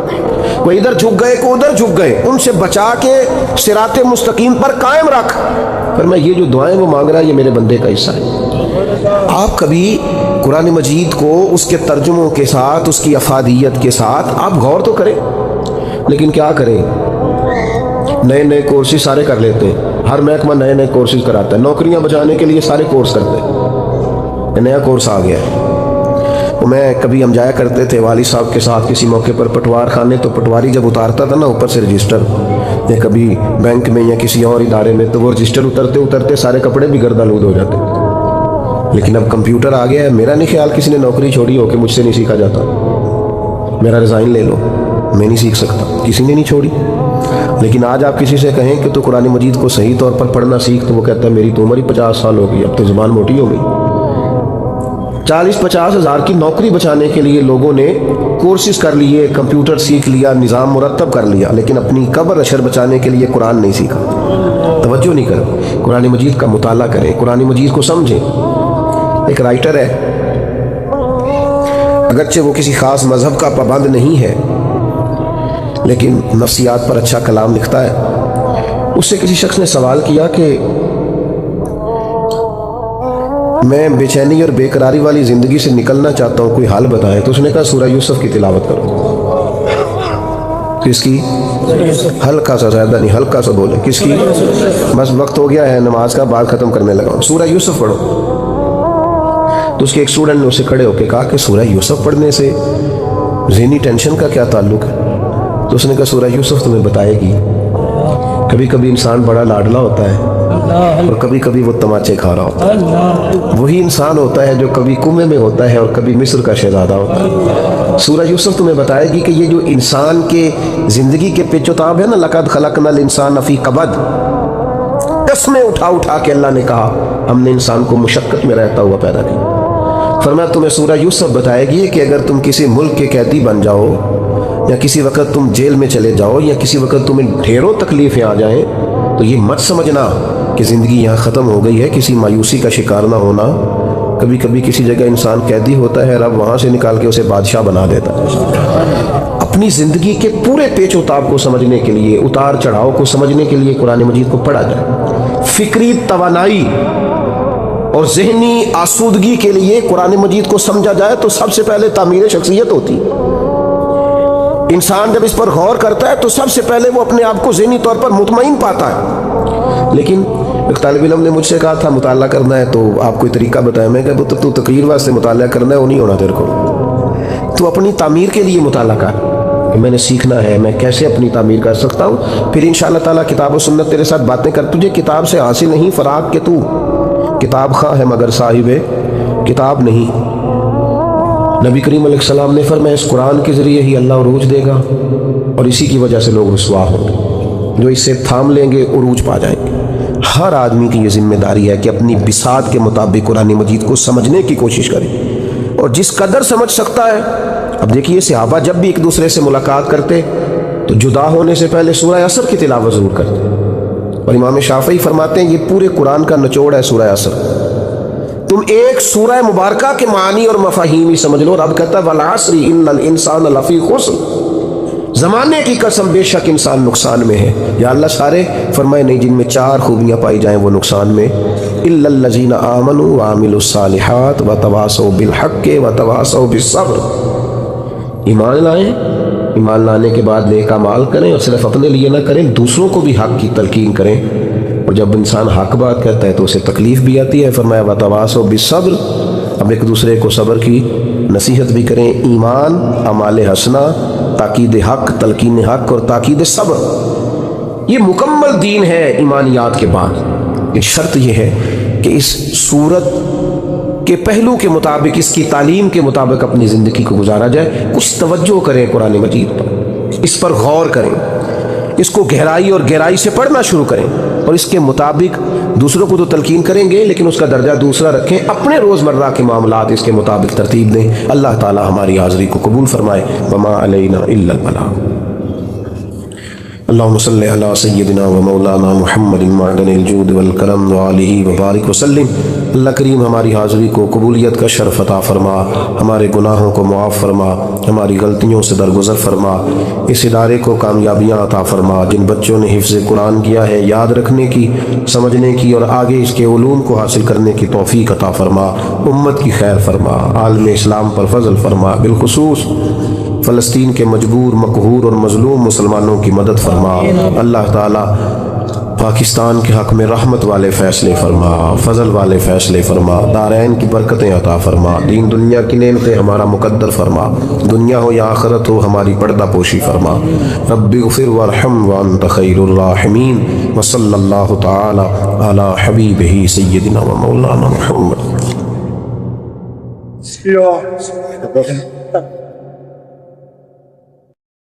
وہ ادھر جھک گئے کو ادھر جھک گئے، ان سے بچا کے صراط مستقیم پر قائم رکھ۔ پر میں یہ جو دعائیں وہ مانگ رہا ہے یہ میرے بندے کا حصہ ہے۔ آپ کبھی قرآن مجید کو اس کے ترجموں کے ساتھ، اس کی افادیت کے ساتھ آپ غور تو کریں، لیکن کیا کریں، نئے نئے کورسز سارے کر لیتے ہیں، ہر محکمہ نئے نئے کورسز کراتا ہے، نوکریاں بچانے کے لیے سارے کورس کرتے ہیں، نیا کورس آ گیا ہے۔ میں کبھی ہم جایا کرتے تھے والد صاحب کے ساتھ کسی موقع پر پٹوار خانے، تو پٹواری جب اتارتا تھا نا اوپر سے رجسٹر، یا کبھی بینک میں یا کسی اور ادارے میں، تو وہ رجسٹر اترتے اترتے سارے کپڑے بھی گردآلود ہو جاتے۔ لیکن اب کمپیوٹر آ گیا ہے، میرا نہیں خیال کسی نے نوکری چھوڑی ہو کہ مجھ سے نہیں سیکھا جاتا، میرا ریزائن لے لو، میں نہیں سیکھ سکتا، کسی نے نہیں چھوڑی۔ لیکن آج آپ کسی سے کہیں کہ تو قرآن مجید کو صحیح طور پر پڑھنا سیکھ، تو وہ کہتا ہے میری تو عمر ہی 50 سال ہو گئی، اب تو زبان موٹی ہو گئی۔ 40-50 ہزار کی نوکری بچانے کے لیے لوگوں نے کورسز کر لیے، کمپیوٹر سیکھ لیا، نظام مرتب کر لیا، لیکن اپنی قبر اشر بچانے کے لیے قرآن نہیں سیکھا، توجہ نہیں کرے، قرآن مجید کا مطالعہ کریں، قرآن مجید کو سمجھیں۔ ایک رائٹر ہے، اگرچہ وہ کسی خاص مذہب کا پابند نہیں ہے، لیکن نفسیات پر اچھا کلام لکھتا ہے۔ اس سے کسی شخص نے سوال کیا کہ میں بے چینی اور بے قراری والی زندگی سے نکلنا چاہتا ہوں، کوئی حل بتائیں۔ تو اس نے کہا سورہ یوسف کی تلاوت کرو۔ کس کی؟ ہلکا سا، زیادہ نہیں، ہلکا سا بولے، کس کی؟ بس وقت ہو گیا ہے نماز کا، بات ختم کرنے لگا ہوں، سورہ یوسف پڑھو۔ تو اس کے ایک اسٹوڈنٹ نے اسے کھڑے ہو کے کہا کہ سورہ یوسف پڑھنے سے ذہنی ٹینشن کا کیا تعلق ہے؟ تو اس نے کہا سورہ یوسف تمہیں بتائے گی، کبھی کبھی انسان بڑا لاڈلا ہوتا ہے اور کبھی کبھی وہ تماچے کھا رہا ہوتا ہے، وہی انسان ہوتا ہے جو کبھی کنویں میں ہوتا ہے اور کبھی مصر کا شہزادہ ہوتا ہے۔ سورہ یوسف تمہیں بتائے گی کہ یہ جو انسان کے زندگی کے پیچ و تاب ہے نا، لقد خلقنا الانسان فی کبد، قسمیں اٹھا اٹھا کے اللہ نے کہا ہم نے انسان کو مشقت میں رہتا ہوا پیدا کیا۔ فرمایا تمہیں سورہ یوسف بتائے گی کہ اگر تم کسی ملک کے قیدی بن جاؤ، یا کسی وقت تم جیل میں چلے جاؤ، یا کسی وقت تمہیں ڈھیروں تکلیفیں آ جائیں، تو یہ مت سمجھنا کہ زندگی یہاں ختم ہو گئی ہے، کسی مایوسی کا شکار نہ ہونا۔ کبھی کبھی کسی جگہ انسان قیدی ہوتا ہے، رب وہاں سے نکال کے اسے بادشاہ بنا دیتا ہے۔ اپنی زندگی کے پورے پیچ و تاب کو سمجھنے کے لیے، اتار چڑھاؤ کو سمجھنے کے لیے قرآن مجید کو پڑھا جائے۔ فکری توانائی اور ذہنی آسودگی کے لیے قرآن مجید کو سمجھا جائے تو سب سے پہلے تعمیر شخصیت ہوتی ہے۔ انسان جب اس پر غور کرتا ہے تو سب سے پہلے وہ اپنے آپ کو ذہنی طور پر مطمئن پاتا ہے۔ لیکن ایک طالب علم نے مجھ سے کہا تھا مطالعہ کرنا ہے تو آپ کوئی طریقہ بتائیں۔ میں کہ تو تقریر واسطے مطالعہ کرنا ہے، وہ نہیں ہونا تیرے کو، تو اپنی تعمیر کے لیے مطالعہ کر کہ میں نے سیکھنا ہے، میں کیسے اپنی تعمیر کر سکتا ہوں۔ پھر انشاءاللہ تعالیٰ کتاب و سنت تیرے ساتھ باتیں کر، تجھے کتاب سے حاصل نہیں فراغ کہ تو کتاب خواہ ہے مگر صاحب کتاب نہیں۔ نبی کریم علیہ السلام نے فرمایا اس قرآن کے ذریعے ہی اللہ عروج دے گا، اور اسی کی وجہ سے لوگ رسوا ہوں گے، جو اس سے تھام لیں گے عروج پا جائیں گے۔ ہر آدمی کی یہ ذمہ داری ہے کہ اپنی بساط کے مطابق قرآن مجید کو سمجھنے کی کوشش کرے، اور جس قدر سمجھ سکتا ہے۔ اب دیکھیے صحابہ جب بھی ایک دوسرے سے ملاقات کرتے تو جدا ہونے سے پہلے سورہ عصر کی تلاوت ضرور کرتے، اور امام شافعی فرماتے ہیں یہ پورے قرآن کا نچوڑ ہے سورہ عصر۔ تم ایک سورہ مبارکہ کے معانی اور مفاہیم ہی سمجھ لو۔ رب کہتا ہے والعصر ان الانسان لفی خسر، زمانے کی قسم بے شک انسان نقصان میں ہے۔ یا اللہ سارے؟ فرمائے نہیں، جن میں 4 خوبیاں پائی جائیں وہ نقصان میں۔ الا الذین آمنوا وعملوا الصالحات وتواصوا بالحق وتواصوا بالصبر۔ ایمان لائیں، ایمان لانے کے بعد نیک اعمال کریں، اور صرف اپنے لیے نہ کریں، دوسروں کو بھی حق کی تلقین کریں۔ اور جب انسان حق بات کرتا ہے تو اسے تکلیف بھی آتی ہے۔ فرمایا وتواصوا بالصبر، اب ایک دوسرے کو صبر کی نصیحت بھی کریں۔ ایمان، اعمال حسنہ، تاکید حق، تلقین حق اور تاکید صبر، یہ مکمل دین ہے ایمانیات کے بعد۔ شرط یہ ہے کہ اس صورت کے پہلو کے مطابق، اس کی تعلیم کے مطابق اپنی زندگی کو گزارا جائے۔ کچھ توجہ کریں قرآن مجید پر، اس پر غور کریں، اس کو گہرائی اور گہرائی سے پڑھنا شروع کریں، اور اس کے مطابق دوسروں کو تو تلقین کریں گے لیکن اس کا درجہ دوسرا رکھیں، اپنے روزمرہ کے معاملات اس کے مطابق ترتیب دیں۔ اللہ تعالی ہماری حاضری کو قبول فرمائے۔ وما علینا الا البلاغ۔ اللهم صل على سيدنا ومولانا محمد معدن الجود والکرم وآلہ وبارک وسلم۔ اللہ کریم ہماری حاضری کو قبولیت کا شرف عطا فرما، ہمارے گناہوں کو معاف فرما، ہماری غلطیوں سے درگزر فرما، اس ادارے کو کامیابیاں عطا فرما۔ جن بچوں نے حفظ قرآن کیا ہے، یاد رکھنے کی، سمجھنے کی اور آگے اس کے علوم کو حاصل کرنے کی توفیق عطا فرما، امت کی خیر فرما، عالم اسلام پر فضل فرما، بالخصوص فلسطین کے مجبور، مقہور اور مظلوم مسلمانوں کی مدد فرما۔ اللہ تعالی پاکستان کے حق میں رحمت والے فیصلے فرما، فضل والے فیصلے فرما، دارین کی برکتیں عطا فرما، دین دنیا کی نعمتیں ہمارا مقدر فرما، دنیا ہو یا آخرت ہو ہماری پردہ پوشی فرما۔ رب اغفر وارحم وانت خیر الراحمین، وصلی اللہ تعالی علی حبیبہ سیدنا و مولانا محمد۔